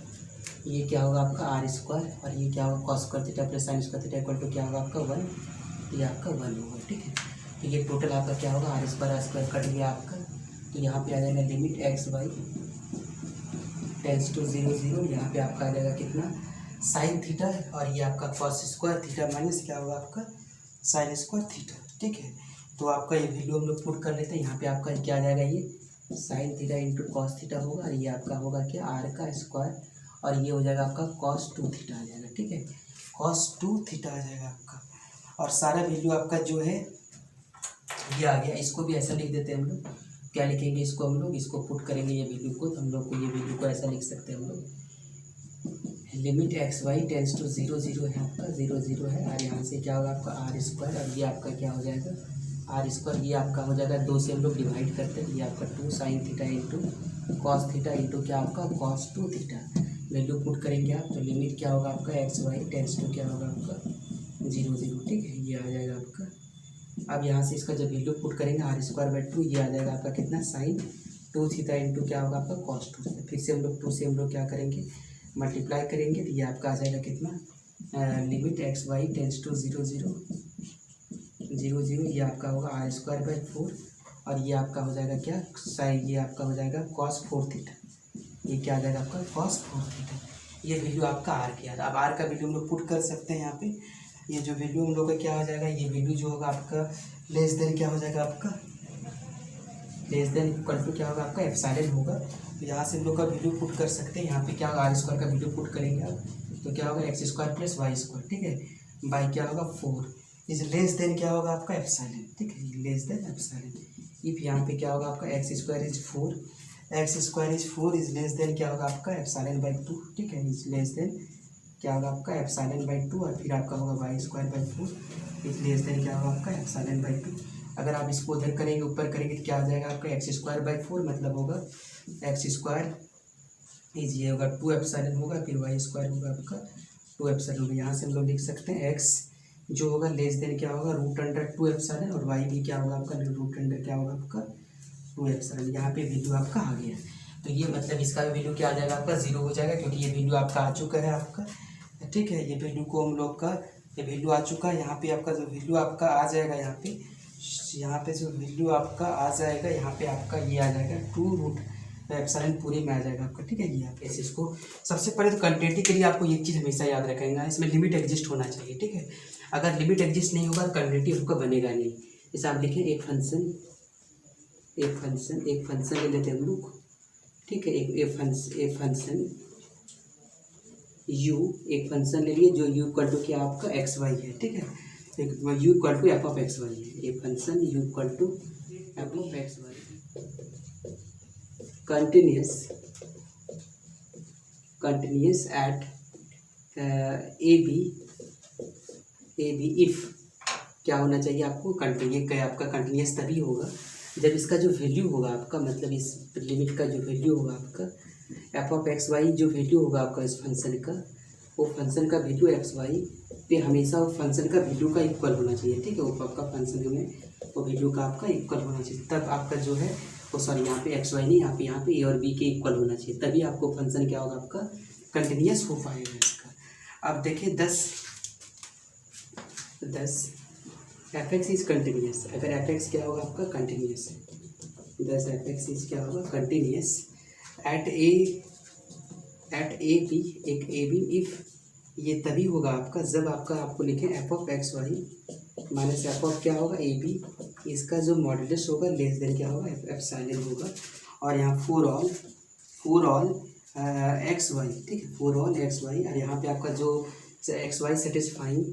ये क्या होगा आपका आर स्क्वायर और ये क्या होगा cos square theta plus sine square theta equal to क्या होगा आपका 1, ये आपका 1 होगा, ठीक है। तो ये टोटल आपका क्या होगा आर स्क्वायर कट गया आपका, तो यहाँ पे आ जाएगा limit x y tends to 0 0, यहाँ पे आपका आ जाएगा कितना साइन थीटा और ये आपका कॉस स्क्वायर थीटा माइनस क्या होगा आपका साइन स्क्वायर थीटा, ठीक है। तो आपका ये वैल्यू हम लोग पुट कर लेते हैं। यहाँ पे आपका क्या आ जाएगा, ये sign theta into cos theta होगा, और ये आपका होगा क्या आर का स्क्वायर, और ये हो जाएगा आपका कॉस 2 थीटा आ जाएगा। ठीक है, कॉस 2 थीटा आ जाएगा आपका, और सारा वैल्यू आपका जो है ये आ गया। इसको भी ऐसा लिख देते हैं हम लोग, क्या लिखेंगे इसको, हम लोग इसको पुट करेंगे ये वैल्यू को, तो हम लोग को ये वैल्यू को ऐसा लिख सकते हैं हम लोग, limit x y tends to 0 0 है आपका, 0 0 है, और यहाँ से क्या होगा आपका आर स्क्वायर, और ये आपका क्या हो जाएगा आर स्क्वायर, ये आपका हो जाएगा 2 से हम लोग डिवाइड करते हैं, ये आपका 2 sine theta into cos theta into क्या आपका कॉस 2 थीटा। वैल्यू पुट करेंगे आप, तो लिमिट क्या होगा आपका एक्स वाई टेंस टू क्या होगा आपका 0 0। ठीक है, ये आ जाएगा आपका। अब यहाँ से इसका जब वैल्यू पुट करेंगे आर स्क्वायर बाई 2, ये आ जाएगा आपका कितना साइन 2 थीटा इंटू क्या होगा आपका कॉस 2 थीटा। फिर से हम लोग 2 से हम लोग क्या करेंगे मल्टीप्लाई करेंगे, तो ये आपका आ जाएगा कितना limit x y tends to 0 0 0 0, ये आपका होगा आर स्क्वायर बाई 4, और ये आपका हो जाएगा क्या साइन, ये आपका हो जाएगा कॉस 4 थीटा, ये क्या आ जाएगा आपका कॉस 4 थीटा। ये वैल्यू आपका आर की आ रहा है। अब आर का वैल्यू हम लोग पुट कर सकते हैं यहाँ पे, ये जो वैल्यू हम लोग का क्या हो जाएगा, ये वैल्यू जो होगा आपका लेस देन क्या हो जाएगा आपका लेस देन इक्वल टू क्या होगा आपका एप्सिलॉन होगा। तो यहाँ से हम लोग का वैल्यू पुट कर सकते हैं, यहाँ पे क्या होगा आर स्क्वायर का वैल्यू पुट करेंगे आप, तो क्या होगा x square plus Y square. ठीक है, बाई क्या होगा 4 इज लेस देन क्या होगा आपका एप्सिलॉन। ठीक है, लेस देन एप्सिलॉन। इफ यहाँ पे क्या होगा आपका x square is 4, x square is 4 is less than क्या होगा आपका एप्सिलॉन बाई 2। ठीक है, इज लेस देन क्या होगा आपका एप्सिलॉन बाई 2, और फिर आपका होगा y square by 4 is less than क्या होगा आपका एप्सिलॉन बाई 2। अगर आप इसको उधर करेंगे ऊपर करेंगे तो क्या आ जाएगा आपका एक्स स्क्वायर बाई 4, मतलब होगा एक्स स्क्वायर इज ये होगा 2 एप्सिलॉन होगा, फिर वाई स्क्वायर होगा आपका 2 एप्सिलॉन होगा। यहाँ से हम लोग लिख सकते हैं एक्स जो होगा लेस देन क्या होगा रूट अंडर 2 एप्सिलॉन, और वाई भी क्या होगा आपका रूट अंडर क्या होगा आपका 2 एप्सिलॉन। यहाँ पे वैल्यू आपका आ गया, तो ये मतलब इसका वैल्यू क्या आ जाएगा आपका 0 हो जाएगा, क्योंकि ये वैल्यू आपका आ चुका है आपका। ठीक है, ये वैल्यू को हम लोग का ये वैल्यू आ चुका है। यहाँ पे आपका जो वैल्यू आपका आ जाएगा, यहाँ पे जो वैल्यू आपका आ जाएगा, यहाँ पे आपका ये आ जाएगा 2 रूट एप्सिलॉन पूरे में आ जाएगा आपका। ठीक है, ये आप ऐसे इसको सबसे पहले तो कंटिन्यूटी के लिए आपको एक चीज़ हमेशा याद रखेंगे, इसमें लिमिट एग्जिस्ट होना चाहिए। ठीक है, अगर लिमिट एग्जिस्ट नहीं होगा तो कंटिन्यूटी आपका बनेगा नहीं। जैसे आप लिखें एक फंक्शन ले लेते हैं हम लोग। ठीक है, एक फंक्शन यू, एक फंक्शन ले लिए जो यू इक्वल टू क्या आपका एक्स वाई है। ठीक है, एक u equal to f of x y है, एक function u equal to f of x y continuous at A B if क्या होना चाहिए आपको कंटिन्यू का, आपका कंटिन्यूस तभी होगा जब इसका जो वैल्यू होगा आपका, मतलब इस लिमिट का जो वैल्यू होगा आपका एफ ऑफ एक्स वाई, जो वैल्यू होगा आपका इस फंक्शन का, वो फंक्शन का वैल्यू एक्स वाई पे हमेशा वो फंक्शन का वैल्यू का इक्वल होना चाहिए। ठीक है, वो आपका फंक्शन में वो वैल्यू का आपका इक्वल होना चाहिए, तब आपका जो है वो सॉरी यहाँ पे एक्स वाई नहीं, यहाँ पे ए और बी के इक्वल होना चाहिए, तभी आपको फंक्शन क्या होगा आपका कंटिन्यूस हो पाएगा इसका। अब देखिए 10 एफ एक्स इज कंटिन्यूस, अगर एफ एक्स क्या होगा आपका कंटिन्यूस, 10 एफ एक्स इज क्या होगा कंटिन्यूस एट ए बी, एक ए बी इफ, ये तभी होगा आपका जब आपका आपको लिखें f of x y minus F of क्या होगा ए बी, इसका जो मॉड्यूलस होगा लेस देन क्या होगा एप्सिलॉन होगा, और यहाँ फोर ऑल एक्स वाई। ठीक है, फोर ऑल एक्स वाई, और यहाँ पे आपका जो x y satisfying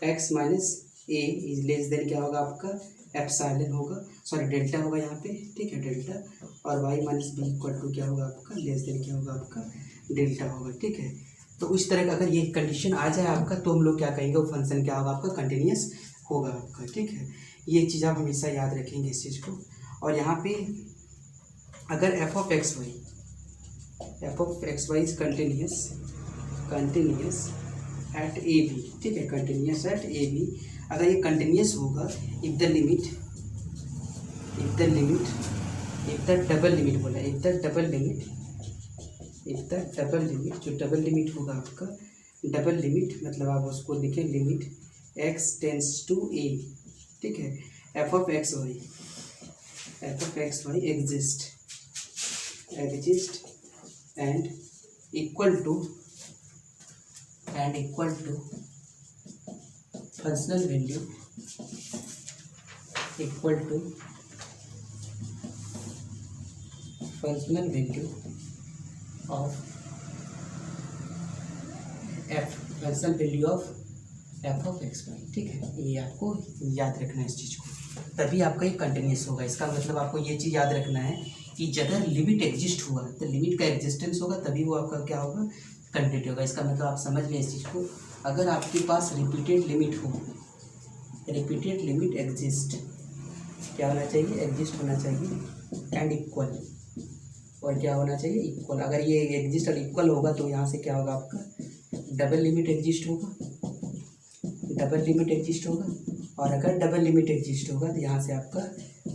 x minus a is less than क्या होगा आपका एप्सिलॉन होगा, सॉरी डेल्टा होगा यहाँ पे। ठीक है, डेल्टा, और y minus b equal to क्या होगा आपका लेस देन क्या होगा आपका डेल्टा होगा। ठीक है, तो इस तरह का अगर ये कंडीशन आ जाए आपका, तो हम लोग क्या कहेंगे वो फंक्शन क्या होगा आपका कंटिन्यूस होगा आपका। ठीक है, ये चीज़ आप हमेशा याद रखेंगे इस चीज़ को। और यहाँ पे अगर f of x Y is continuous at A B. ठीक है, कंटिन्यूस एट ए बी, अगर ये कंटिन्यूस होगा इफ द डबल लिमिट जो डबल लिमिट होगा आपका, डबल लिमिट मतलब आप उसको लिखें limit x tends to a. ठीक है, f of x y exist and equal to functional value equal to functional value of f, functional value of f of x y. ठीक है, ये आपको याद रखना है इस चीज़ को, तभी आपका ये कंटिन्यूस होगा। इसका मतलब आपको ये चीज़ याद रखना है कि अगर लिमिट एग्जिस्ट हुआ तो लिमिट का एग्जिस्टेंस होगा तभी वो आपका क्या होगा, कंटिन्यूटी होगा। इसका मतलब आप समझ लें इस चीज़ को, अगर आपके पास रिपीटेड लिमिट हो, रिपीटेड लिमिट एग्जिस्ट, क्या होना चाहिए, एग्जिस्ट होना चाहिए एंड इक्वल, और क्या होना चाहिए, इक्वल। अगर ये एग्जिस्ट और इक्वल होगा तो यहाँ से क्या होगा, आपका डबल लिमिट एग्जिस्ट होगा, डबल लिमिट एग्जिस्ट होगा। और अगर डबल लिमिट एग्जिस्ट होगा तो यहाँ से आपका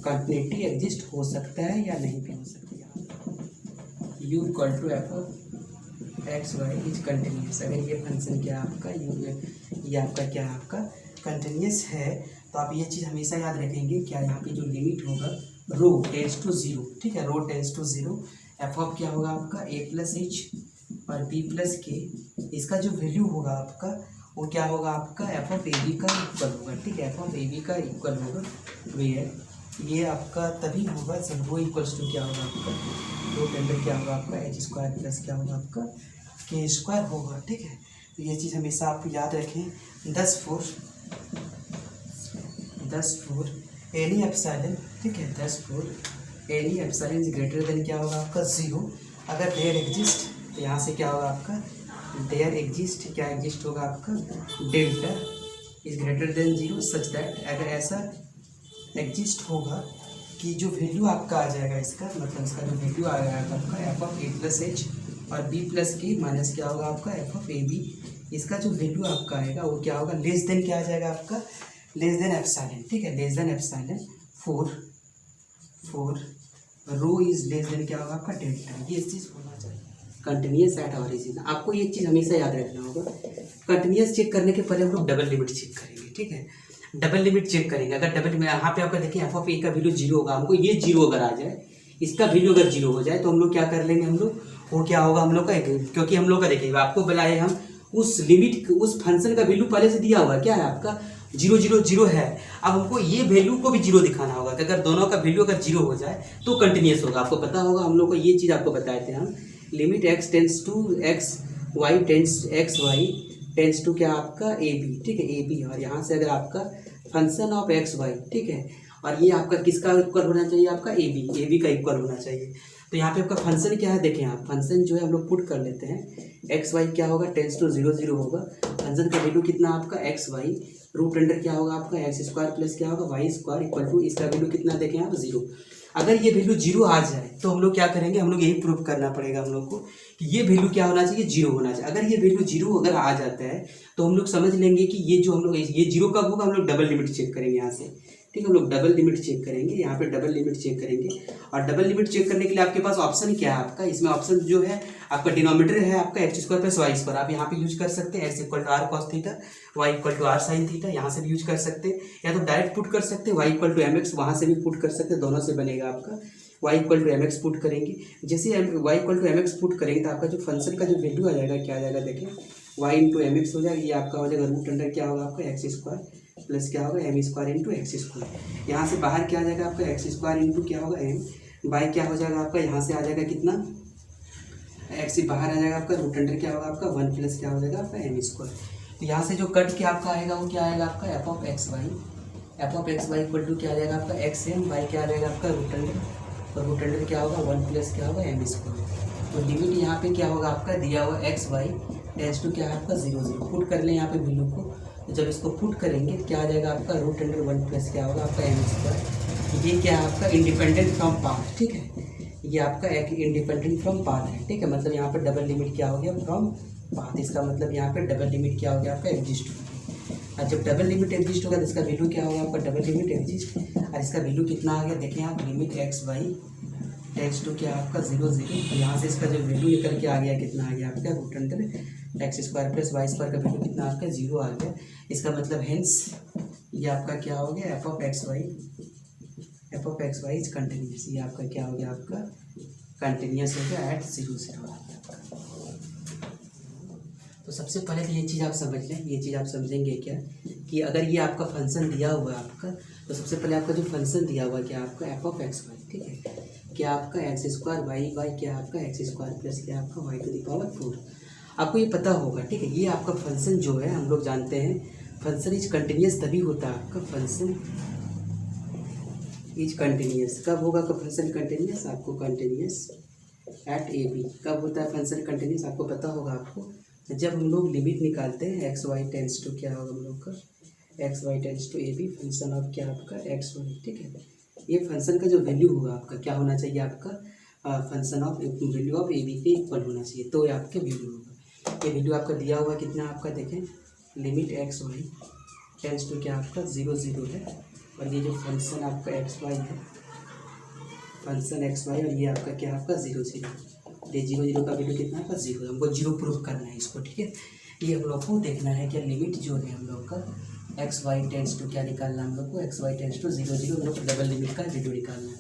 कंटिन्यूटी एग्जिस्ट हो सकता है या नहीं भी हो सकती है। U equal to f of x Y is continuous. अगर ये फंक्शन क्या आपका ये आपका क्या आपका कंटिन्यूस है, तो आप ये चीज़ हमेशा याद रखेंगे, क्या यहाँ पे जो लिमिट होगा रो टेंस टू जीरो, ठीक है, रो tends to zero, F of क्या होगा आपका ए प्लस एच और बी प्लस के, इसका जो वैल्यू होगा आपका वो क्या होगा, आपका एफ ऑफ ए बी का इक्वल होगा। ठीक है, एफ ऑफ ए बी का इक्वल होगा, वेयर ये आपका तभी होगा जब वो इक्वल्स टू क्या होगा, आपका रो टेंडर क्या होगा, आपका एच स्क्वायर प्लस क्या होगा, आपका के स्क्वायर होगा। ठीक है, तो ये चीज़ हमेशा आप याद रखें। 10 4 एनी एप्सिलॉन, ठीक है, 10 4 any epsilon is greater than क्या होगा, आपका 0। अगर देयर एग्जिस्ट तो यहाँ से क्या होगा, आपका देयर एग्जिस्ट, क्या एग्जिस्ट होगा, आपका delta is greater then 0 such that, अगर ऐसा एग्जिस्ट होगा कि जो वैल्यू आपका आ जाएगा, इसका मतलब इसका जो वैल्यू आ जाएगा आपका F of A plus H और बी प्लस के माइनस क्या होगा, आपका एफ ऑफ ए बी, इसका जो वैल्यू आपका आएगा वो क्या होगा, लेस देन क्या आ जाएगा, आपका लेस देन एप्सिलॉन। ठीक है, less than epsilon 4 rho is less than क्या होगा, आपका डेल्टा। ये चीज़ होना चाहिए कंटिन्यूस एट ऑरिजिन। आपको ये चीज़ हमेशा याद रखना होगा। कंटिन्यूस चेक करने के पहले हम लोग डबल लिमिट चेक करेंगे। ठीक है, डबल लिमिट चेक करेंगे। अगर डबल लिमिट यहाँ पे आपका देखिए एफ ऑफ ए का वैल्यू 0 होगा, हमको ये 0 अगर आ जाए, इसका वैल्यू अगर 0 हो जाए तो हम लोग क्या कर लेंगे, हम लोग वो क्या होगा हम लोग का, क्योंकि हम लोग का देखिए आपको बुलाए हम उस लिमिट उस फंक्शन का वैल्यू पहले से दिया हुआ क्या है, आपका 0 0 0 है। अब हमको ये वैल्यू को भी 0 दिखाना होगा कि अगर दोनों का वैल्यू अगर 0 हो जाए तो कंटिन्यूस होगा। आपको पता होगा, हम लोग को ये चीज़ आपको बताए थे हम, limit x tends to x y tends x y tends to क्या आपका ए बी। ठीक है, ए बी, और यहाँ से अगर आपका फंक्शन ऑफ एक्स वाई, ठीक है, और ये आपका किसका इक्वल होना चाहिए, आपका ए बी का इक्वल होना चाहिए। तो यहाँ पे आपका फंक्शन क्या है, देखें आप, फंक्शन जो है हम लोग पुट कर लेते हैं, एक्स वाई क्या होगा, टेंस टू 0 0 होगा। फंक्शन का वैल्यू कितना आपका एक्स वाई, रूट अंडर क्या होगा आपका एक्स स्क्वायर प्लस क्या होगा वाई स्क्वायर इक्वल टू, इसका वैल्यू कितना देखें आप 0। अगर ये वैल्यू 0 आ जाए तो हम लोग क्या करेंगे, हम लोग यही प्रूव करना पड़ेगा हम लोग को कि ये वैल्यू क्या होना चाहिए, 0 होना चाहिए। अगर ये वैल्यू 0 अगर आ जाता है तो हम लोग समझ लेंगे कि ये जो हम लोग ये 0 कब होगा, हम लोग डबल लिमिट चेक करेंगे यहाँ से। ठीक है, हम लोग डबल लिमिट चेक करेंगे, यहाँ पे डबल लिमिट चेक करेंगे। और डबल लिमिट चेक करने के लिए आपके पास ऑप्शन क्या है आपका, इसमें ऑप्शन जो है आपका डिनोमिनेटर है आपका x square plus Y square, आप यहाँ पे यूज कर सकते हैं, x equal to r cos theta, y equal to r sine theta, यहाँ से भी यूज कर सकते हैं, या तो डायरेक्ट पुट कर सकते हैं y equal to m x, वहाँ से भी पुट कर सकते हैं, दोनों से बनेगा आपका y equal to m x put करेंगे। जैसे y equal to m x put करेंगे तो आपका जो फंक्शन का जो वैल्यू आ जाएगा क्या आ जाएगा, देखें वाई इंटू एम एक्स हो जाएगा, ये आपका हो जाएगा रूट अंडर क्या होगा आपका एक्स स्क्वायर प्लस क्या होगा m square into x square. यहाँ से बाहर क्या आ जाएगा आपका एक्स स्क्वायर इंटू क्या होगा एम, बाई क्या हो जाएगा आपका, यहाँ से आ जाएगा कितना, एक्स बाहर आ जाएगा आपका, रूट अंडर क्या होगा आपका 1 प्लस क्या हो जाएगा आपका एम स्क्वायर। तो यहाँ से जो कट के आपका आएगा वो क्या आएगा आपका F of x y equal to क्या आ जाएगा आपका एक्स एम, बाई क्या आ जाएगा आपका रूट अंडर, और रूट अंडर क्या होगा 1 प्लस क्या होगा एम स्क्वायर। तो लिमिट यहाँ पे क्या होगा आपका दिया हुआ एक्स वाई टेंस टू क्या है आपका 0 0, पुट कर लें यहाँ पे वैल्यू को। तो जब इसको पुट करेंगे क्या आ जाएगा आपका रूट अंडर 1 प्लस क्या होगा आपका एम स्क्वायर। ये क्या है आपका इंडिपेंडेंट फ्रॉम पाथ। ठीक है, ये आपका एक इंडिपेंडेंट फ्रॉम पाथ है। ठीक है, मतलब यहाँ पर डबल लिमिट क्या हो गया फ्रॉम पाथ, इसका मतलब यहाँ पे डबल लिमिट क्या हो गया आपका एग्जिस्ट होगी। और जब डबल लिमिट एग्जिस्ट होगा तो इसका वैल्यू क्या होगा आपका डबल लिमिट एग्जिस्ट, और इसका वैल्यू कितना आ गया देखें आप, limit x y tends to क्या आपका 0 0। तो यहाँ से इसका जो वैल्यू निकल के आ गया कितना आ गया आपका root under x square plus Y square का वैल्यू कितना आपका 0 आ गया। इसका मतलब हेंस ये आपका क्या हो गया f of x Y is continuous, ये आपका क्या हो गया आपका कंटिन्यूस हो गया एट 0 0 आ गया आपका। तो सबसे पहले तो ये चीज़ आप समझ लें, ये चीज़ आप समझेंगे क्या कि अगर ये आपका फंक्शन दिया हुआ है आपका, तो सबसे पहले आपका जो फंक्शन दिया हुआ है क्या आपका एफ ऑफ एक्स वाई, ठीक है, क्या आपका एक्स स्क्वायर वाई बाई क्या आपका एक्स स्क्वायर प्लस क्या आपका वाई टू द पावर 4। आपको ये पता होगा, ठीक है। ये आपका फंक्शन जो है हम लोग जानते हैं फंक्शन इज कंटिन्यूस तभी होता है आपका, फंक्शन इज कंटिन्यूस कब होगा आपका फंक्शन कंटिन्यूस, आपको कंटिन्यूस एट ए बी। कब होता है फंक्शन कंटिन्यूस आपको पता होगा आपको, जब हम लोग लिमिट निकालते हैं एक्स वाई टेंस टू क्या होगा हम लोग का x y tends to a b function of क्या आपका एक्स वाई, ठीक है। ये फंक्शन का जो वैल्यू होगा आपका क्या होना चाहिए आपका function of value of A b के इक्वल होना चाहिए, तो ये आपके वैल्यू होगा। ये वैल्यू आपका दिया हुआ कितना आपका देखें, limit x y tends to क्या आपका 0 0 है, और ये जो फंक्शन आपका एक्स वाई है फंक्शन एक्स वाई, और ये आपका क्या आपका 0 0, ये 0 0 का वैल्यू कितना आपका 0, हमको 0 प्रूफ करना है इसको, ठीक है। ये हम लोग को देखना है कि लिमिट जो है हम लोग का एक्स वाई टेंस टू क्या निकालना है हम लोग को एक्स वाई टेंस टू 0 0, हम लोग को डबल लिमिट का वैल्यू निकालना है।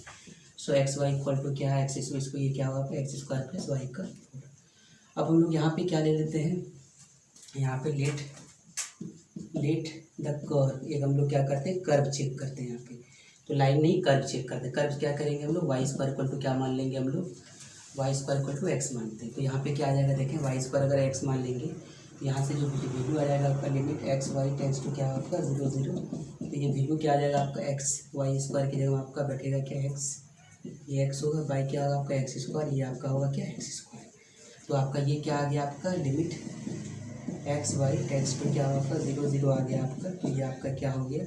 सो एक्स वाई इक्वल टू क्या है एक्स, इसको ये क्या होगा एक्स स्क्वायर प्लस वाई का 4। अब हम लोग यहाँ पे क्या ले लेते हैं, यहाँ पे लेट द कर्व, एक हम लोग क्या करते हैं कर्व चेक करते हैं यहाँ पे, तो लाइन नहीं कर्व चेक करते। कर्व क्या करेंगे हम लोग वाई स्क्वायर इक्वल टू क्या मान लेंगे हम लोग y square equal to x मानते हैं, तो यहाँ पे क्या आ जाएगा देखें वाई स्क्वायर अगर एक्स मान लेंगे तो यहाँ से जो वैल्यू आ जाएगा आपका limit x y tends to क्या आपका 0 0, तो ये वैल्यू क्या आ जाएगा आपका एक्स वाई स्क्वायर की जगह आपका बैठेगा क्या एक्स, ये एक्स होगा, बाई क्या होगा आपका एक्स स्क्वायर, ये आपका होगा क्या एक्स स्क्वायर। तो आपका ये क्या आ गया आपका limit x y tends to क्या होगा आपका 0 0 आ गया आपका, तो ये आपका क्या हो गया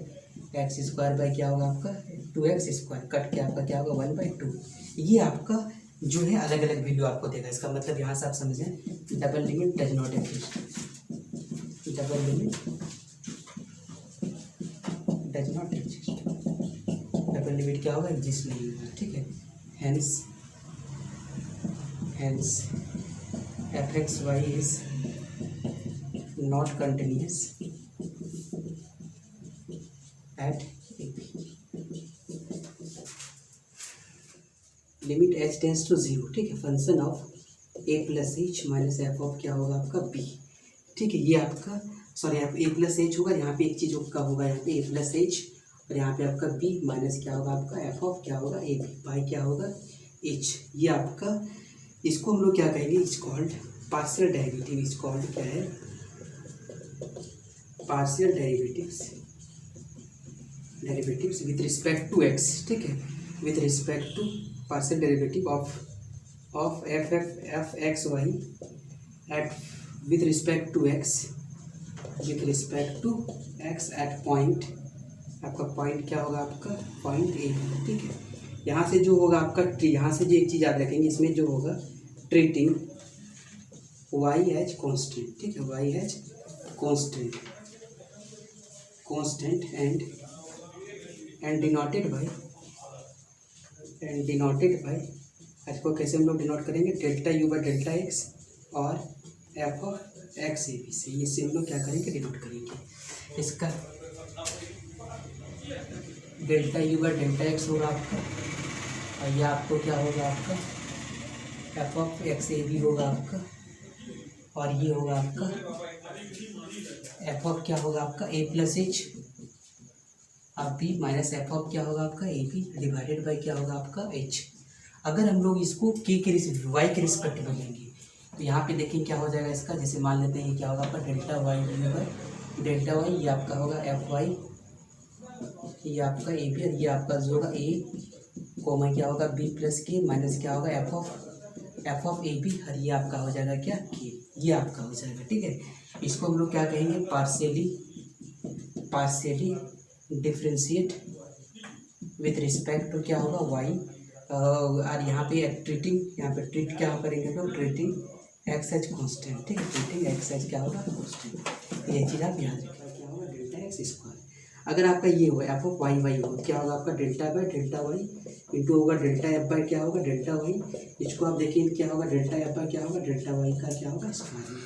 एक्स स्क्वायर बाई क्या होगा आपका 2x स्क्वायर कट के आपका क्या होगा 1/2। ये आपका जो है अलग अलग वैल्यू आपको देगा, इसका मतलब यहाँ से आप समझें double limit does not exist, double limit does not exist, double limit क्या होगा एग्जिस्ट नहीं होगा, ठीक है। Hence f x Y is not continuous at A b, limit h tends to 0, ठीक है, function of A plus h minus F of क्या होगा आपका बी, ठीक है। ये आपका सॉरी यहाँ पे ए प्लस एच होगा, यहाँ पे एक चीज़ का होगा यहाँ पे ए प्लस एच, और यहाँ पे आपका बी माइनस क्या होगा आपका एफ ऑफ क्या होगा ए बी बाई क्या होगा एच। ये आपका इसको हम लोग क्या कहेंगे is called partial derivative, is called क्या है partial derivatives with respect to x, ठीक है, with respect to partial derivative of f x y at with respect to x at point, आपका पॉइंट क्या होगा आपका पॉइंट ए, ठीक है। यहाँ से जो होगा आपका यहाँ से जो एक चीज़ याद रखेंगे इसमें जो होगा ट्रीटिंग वाई एज कॉन्स्टेंट, ठीक है, Y as constant and denoted by इसको कैसे हम लोग डिनोट करेंगे delta U by delta X और F of x A B से, इससे हम लोग क्या करेंगे डिनोट करेंगे। इसका delta U by delta X होगा आपका, और यह आपको क्या होगा आपका F of x A B होगा आपका, और ये होगा आपका एफ ऑफ क्या होगा आपका ए प्लस एच अब बी माइनस एफ ऑफ क्या होगा आपका ए बी डिवाइडेड बाई क्या होगा आपका एच। अगर हम लोग इसको के वाई के रिस्पेक्ट में लेंगे तो यहाँ पे देखें क्या हो जाएगा इसका, जैसे मान लेते हैं ये क्या होगा आपका delta y by delta y, ये आपका होगा एफ वाई, ये आपका ए बी, और ये आपका जो होगा ए कोमा क्या होगा बी प्लस के माइनस क्या होगा एफ ऑफ ए बी, और ये आपका हो जाएगा क्या के, ये आपका हो जाएगा, ठीक है। इसको हम लोग क्या कहेंगे partially differentiate with respect to क्या होगा वाई, और यहाँ पे ट्रीट क्या करेंगे हम लोग ट्रीटिंग एक्स एच कॉन्स्टेंट, ठीक है, ट्रीटिंग एक्स एच क्या होगा कॉन्स्टेंट, ये चीज़ आप याद रखें क्या होगा डेल्टा एक्स स्क्वायर। अगर आपका ये हो एफ ऑफ वाई वाई हो क्या होगा आपका delta by delta y into होगा डेल्टा एफ बाई क्या होगा डेल्टा वाई, इसको आप देखिए क्या होगा डेल्टा एफ बाई क्या होगा डेल्टा वाई का क्या होगा स्क्वायर में।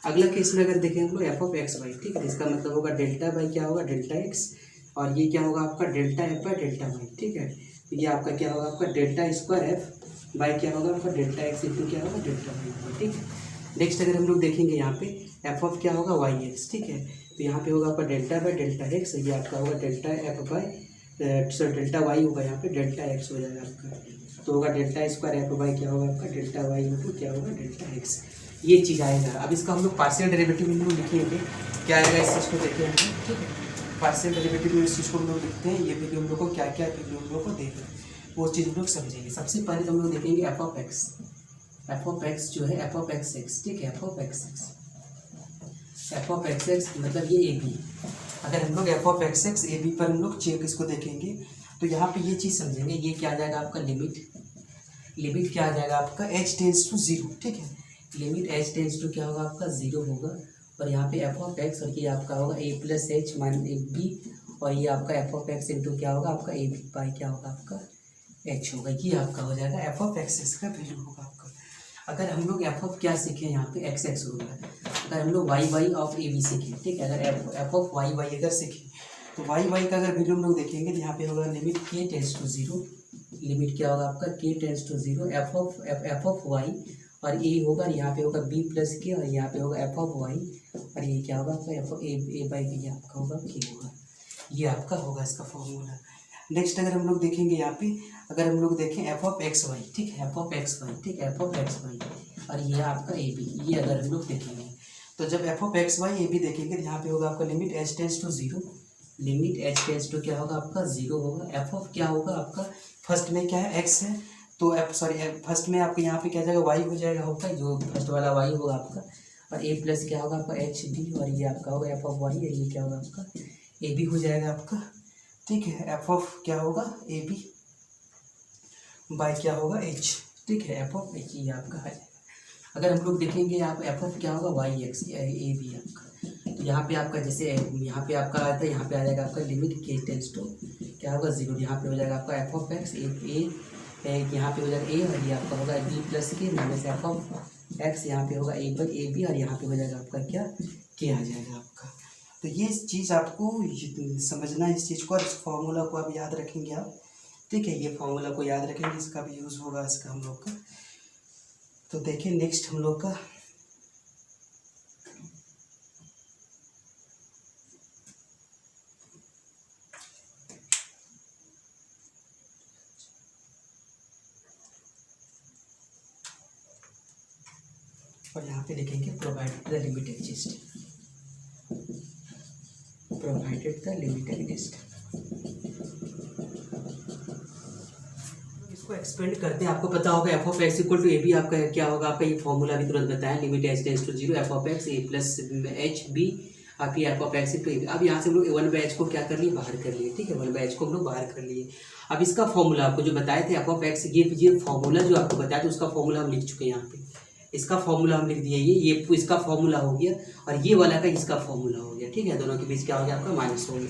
अगला केस में अगर देखें हम लोग एफ ऑफ एक्स वाई, ठीक है, इसका मतलब होगा डेल्टा बाई क्या होगा डेल्टा एक्स, और ये क्या होगा आपका delta f by delta y, ठीक है। तो ये आपका क्या होगा आपका डेल्टा स्क्वायर एफ बाई क्या होगा आपका डेल्टा एक्स इंटू क्या होगा डेल्टा वाई, ठीक है। नेक्स्ट अगर हम लोग देखेंगे यहाँ पे एफ ऑफ क्या होगा वाई एक्स, ठीक है, तो यहाँ पे होगा आपका डेल्टा बाई डेल्टा एक्स, ये आपका होगा delta f by delta y होगा, यहाँ पे डेल्टा एक्स हो जाएगा आपका, तो होगा डेल्टा स्क्वायर एफ बाई क्या होगा आपका डेल्टा वाई इंटू क्या होगा डेल्टा एक्स, ये चीज़ आएगा। अब इसका हम लोग पार्शियल डेरिवेटिव हम लोग लिखेंगे, क्या आएगा इस चीज़ को देखेंगे, ठीक है। पार्शियल डेरिवेटिव में इस चीज़ को हम लोग लिखते हैं, ये वैल्यू हम लोग को क्या क्या वैल्यू हम लोग को देगा वो चीज़ हम लोग समझेंगे। सबसे पहले तो हम लोग देखेंगे एफ ऑफ एक्स जो है एफ ऑफ एक्स एक्स, ठीक है, एफ ऑफ एक्स एक्स मतलब ये ए बी। अगर हम लोग f of x x A b पर हम लोग चेक इसको देखेंगे तो यहाँ पे ये चीज़ समझेंगे, ये क्या आ जाएगा आपका लिमिट क्या आ जाएगा आपका h टेंस टू 0, ठीक है, लिमिट h टेंस टू क्या होगा आपका 0 होगा, और यहाँ पे एफ ऑफ एक्स और ये आपका होगा a प्लस एच मान ए बी, और ये आपका एफ ऑफ एक्स इंटू क्या होगा आपका ए बी बाई क्या होगा आपका h होगा, ये आपका हो जाएगा एफ ऑफ एक्स एक्स का वैल्यू होगा आपका। अगर हम लोग एफ ऑफ क्या सीखें यहाँ पे एक्स एक्स होगा, अगर हम लोग y y of A b सीखें, ठीक है, अगर एफ ऑफ वाई वाई अगर सीखें तो वाई वाई का अगर वैल्यू हम लोग देखेंगे तो यहाँ पे होगा लिमिट के टेंस टू 0, लिमिट क्या होगा आपका k tends to 0 f of y, और ए होगा यहाँ पे होगा बी प्लस के, और यहाँ पे होगा एफ ऑफ वाई, और ये क्या होगा आपका एफ ए बाई बी आपका होगा के होगा, ये आपका होगा इसका फॉर्मूला। नेक्स्ट अगर हम लोग देखेंगे यहाँ पे, अगर हम लोग देखें एफ ऑफ एक्स वाई, ठीक है, एफ ऑफ एक्स वाई, ठीक है, एफ ऑफ एक्स वाई, और ये आपका ए बी, ये अगर हम लोग देखेंगे तो जब f of x y a b देखेंगे तो यहाँ पे होगा आपका limit h tends to 0, limit h tends to क्या होगा आपका 0 होगा। एफ ऑफ क्या होगा आपका, फर्स्ट में क्या है एक्स है, तो फर्स्ट में आपके यहाँ पे क्या जाएगा वाई हो जाएगा होगा, जो फर्स्ट वाला वाई होगा आपका, और ए प्लस क्या होगा आपका एच डी, और ये आपका होगा एफ ऑफ वाई, ये क्या होगा आपका ए बी हो जाएगा आपका, ठीक है, एफ ऑफ क्या होगा ए बी बाई क्या होगा एच, ठीक है, एफ ऑफ एच ये आपका आ जाएगा। अगर हम लोग देखेंगे आप एफ ऑफ क्या होगा वाई एक्स ए बी आपका, तो यहाँ पे आपका जैसे यहाँ पे आपका आता है, यहाँ पे आ जाएगा आपका लिमिट के टेंस टू क्या होगा 0, यहाँ पे हो जाएगा आपका एफ ऑफ एक्स यहाँ पे हो जाएगा ए, और ये आपका होगा B plus K minus F of x, यहाँ पे होगा ए बाई ए बी, और यहाँ पे हो जाएगा आपका क्या के आ जाएगा आपका। तो ये चीज़ आपको समझना है, इस चीज़ को, और इस फॉर्मूला को आप याद रखेंगे आप, ठीक है, ये फॉर्मूला को याद रखेंगे, इसका भी यूज़ होगा इसका हम लोग का। तो देखिए नेक्स्ट हम लोग का और यहाँ पे लिखेंगे provided the limit exist, provided the limit exist. इसको एक्सपेंड करते हैं, आपको पता होगा F of x equal to a b आपका क्या होगा, आपका ये फॉर्मूला भी तुरंत बताया, limit h tends to 0 f of x a plus h b, आप ये f of x to a b. अब यहाँ से हम लोग 1 बाई एच को क्या कर लिए बाहर कर लिए, ठीक है, 1 बाई एच को हम लोग बाहर कर लिए। अब इसका फॉर्मूला आपको जो बताए थे एफ ऑफ एक्स, ये फॉर्मूला जो आपको बताया था उसका फॉर्मूला हम लिख चुके हैं यहाँ पे, इसका फॉर्मूला हम लिख दिए, ये इसका फॉर्मूला हो गया, और ये वाला का इसका फॉर्मूला हो गया, ठीक है, दोनों के बीच क्या हो गया आपका माइनस हो गया।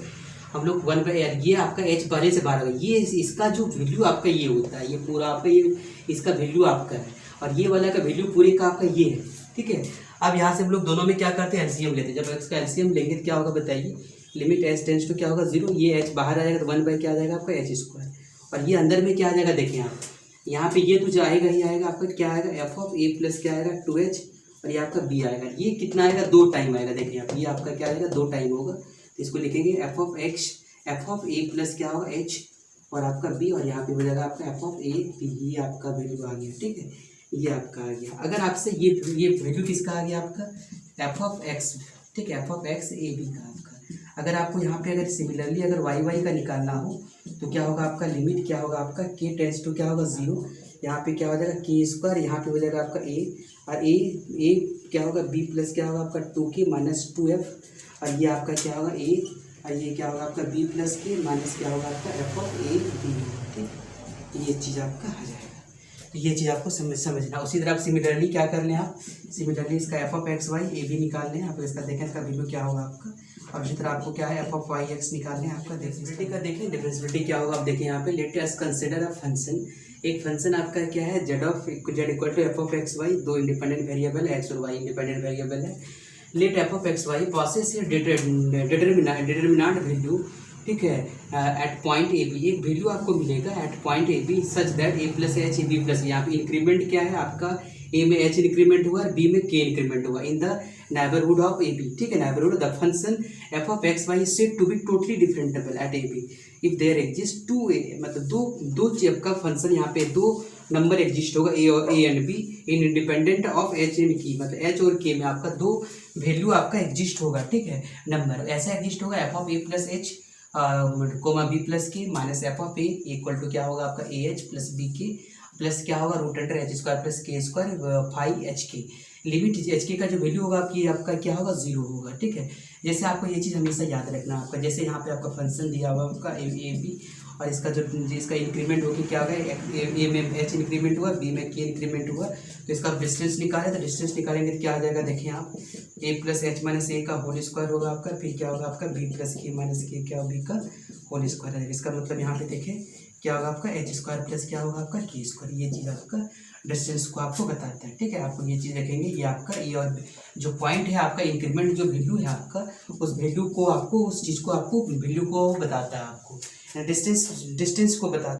हम लोग 1 बाई ये आपका एच पहले से बाहर हो गया, ये इसका जो वैल्यू आपका ये होता है, ये पूरा आपका ये इसका वैल्यू आपका है, और ये वाला का वैल्यू पूरे का आपका ये है, ठीक है। अब यहाँ से हम लोग दोनों में क्या करते हैं एलसीएम लेते हैं, जब इसका एलसीएम लेंगे तो क्या होगा बताइए, लिमिट एच टेंस टू क्या होगा 0, ये एच बाहर आ जाएगा तो 1 बाई क्या आ जाएगा आपका एच स्क्वायर, और ये अंदर में क्या आ जाएगा देखें आप, यहाँ पे ये तो जो आएगा ही आएगा आपका क्या आएगा एफ ऑफ ए प्लस क्या आएगा 2h, और ये आपका बी आएगा, ये कितना आएगा 2 टाइम आएगा, देखिए आप ये आपका क्या आएगा 2 टाइम होगा, तो इसको लिखेंगे एफ ऑफ ए प्लस क्या होगा h, और आपका बी, और यहाँ पे हो जाएगा आपका एफ ऑफ ए बी, ये आपका वैल्यू आ गया, ठीक है, ये आपका आ गया। अगर आपसे ये वैल्यू किसका आ गया आपका एफ ऑफ एक्स, ठीक है, f of x A b का आपका। अगर आपको यहाँ पे अगर सिमिलरली अगर वाई वाई का निकालना हो तो क्या होगा आपका लिमिट क्या होगा आपका के टेंस टू क्या होगा 0, यहाँ पे क्या हो जाएगा के स्क्वायर, यहाँ पे हो जाएगा आपका ए, और ए क्या होगा बी प्लस क्या होगा आपका 2k माइनस 2f, और ये आपका क्या होगा ए, और ये क्या होगा आपका बी प्लस के माइनस क्या होगा आपका एफ ऑफ ए बी, ठीक, ये चीज़ आपका आ जाएगा। तो ये चीज़ आपको समझना। उसी तरह आप सिमिलरली क्या कर लें, आप सिमिलरली इसका f of x y a b निकाल लें, आप इसका देखें इसका वैल्यू क्या होगा आपका, और इसी तरह आपको क्या है एफ ऑफ वाई एक्स निकालने हैं आपका। डिफरेंशिएबिलिटी का देखें, डिफरेंशिएबिलिटी क्या होगा आप देखें यहाँ पे, let us consider a function, एक फंक्शन आपका क्या है z equal to f of x y, 2 independent variable x और वाई इंडिपेंडेंट वेरिएबल है। Let f of x y possess determinant value, ठीक है, एट पॉइंट ए बी, एक value आपको मिलेगा at point a b such that a plus h a b plus, यहाँ पे increment क्या है आपका ए में एच इंक्रीमेंट हुआ और बी में के इंक्रीमेंट हुआ in the neighbourhood of A B, ठीक है। Neighbourhood the function F of x Y is said to be totally differentiable at A B if there exist two A, मतलब दो चेप का फंक्शन, यहाँ पे दो नंबर एग्जिस्ट होगा ए और A and be in independent of H and की, मतलब एच और के में आपका दो वैल्यू आपका एग्जिस्ट होगा, ठीक है। नंबर ऐसा एग्जिस्ट होगा F of A plus H comma B plus K minus F of A equal to क्या होगा आपका A H plus B K plus क्या होगा root under H square plus K square five H K. Limit H K का जो value होगा आपका क्या होगा 0 होगा, ठीक है। जैसे आपको ये चीज़ हमेशा याद रखना आपका, जैसे यहाँ पे आपका फंक्शन दिया हुआ उसका ए बी और इसका जो इसका इंक्रीमेंट होगी क्या होगा, ए में एच इंक्रीमेंट हुआ, बी में के इंक्रीमेंट हुआ, तो इसका डिस्टेंस निकाले, तो डिस्टेंस निकालेंगे तो क्या आ जाएगा, देखिए आप ए प्लस एच माइनस ए का होल स्क्वायर होगा आपका, फिर क्या होगा आपका बी प्लस के माइनस के क्या बी का होल स्क्वायर है। इसका मतलब यहाँ पे देखें क्या होगा आपका एच स्क्वायर प्लस क्या होगा आपका के स्क्वायर, ये चीज़ आपका डिस्टेंस को आपको बताता है, ठीक है। आपको ये चीज़ देखेंगे, ये आपका ए और जो पॉइंट है आपका इंक्रीमेंट जो वैल्यू है आपका, उस वैल्यू को आपको उस चीज़ को आपको वैल्यू को बताता है, आपको डिस्टेंस को बताता है।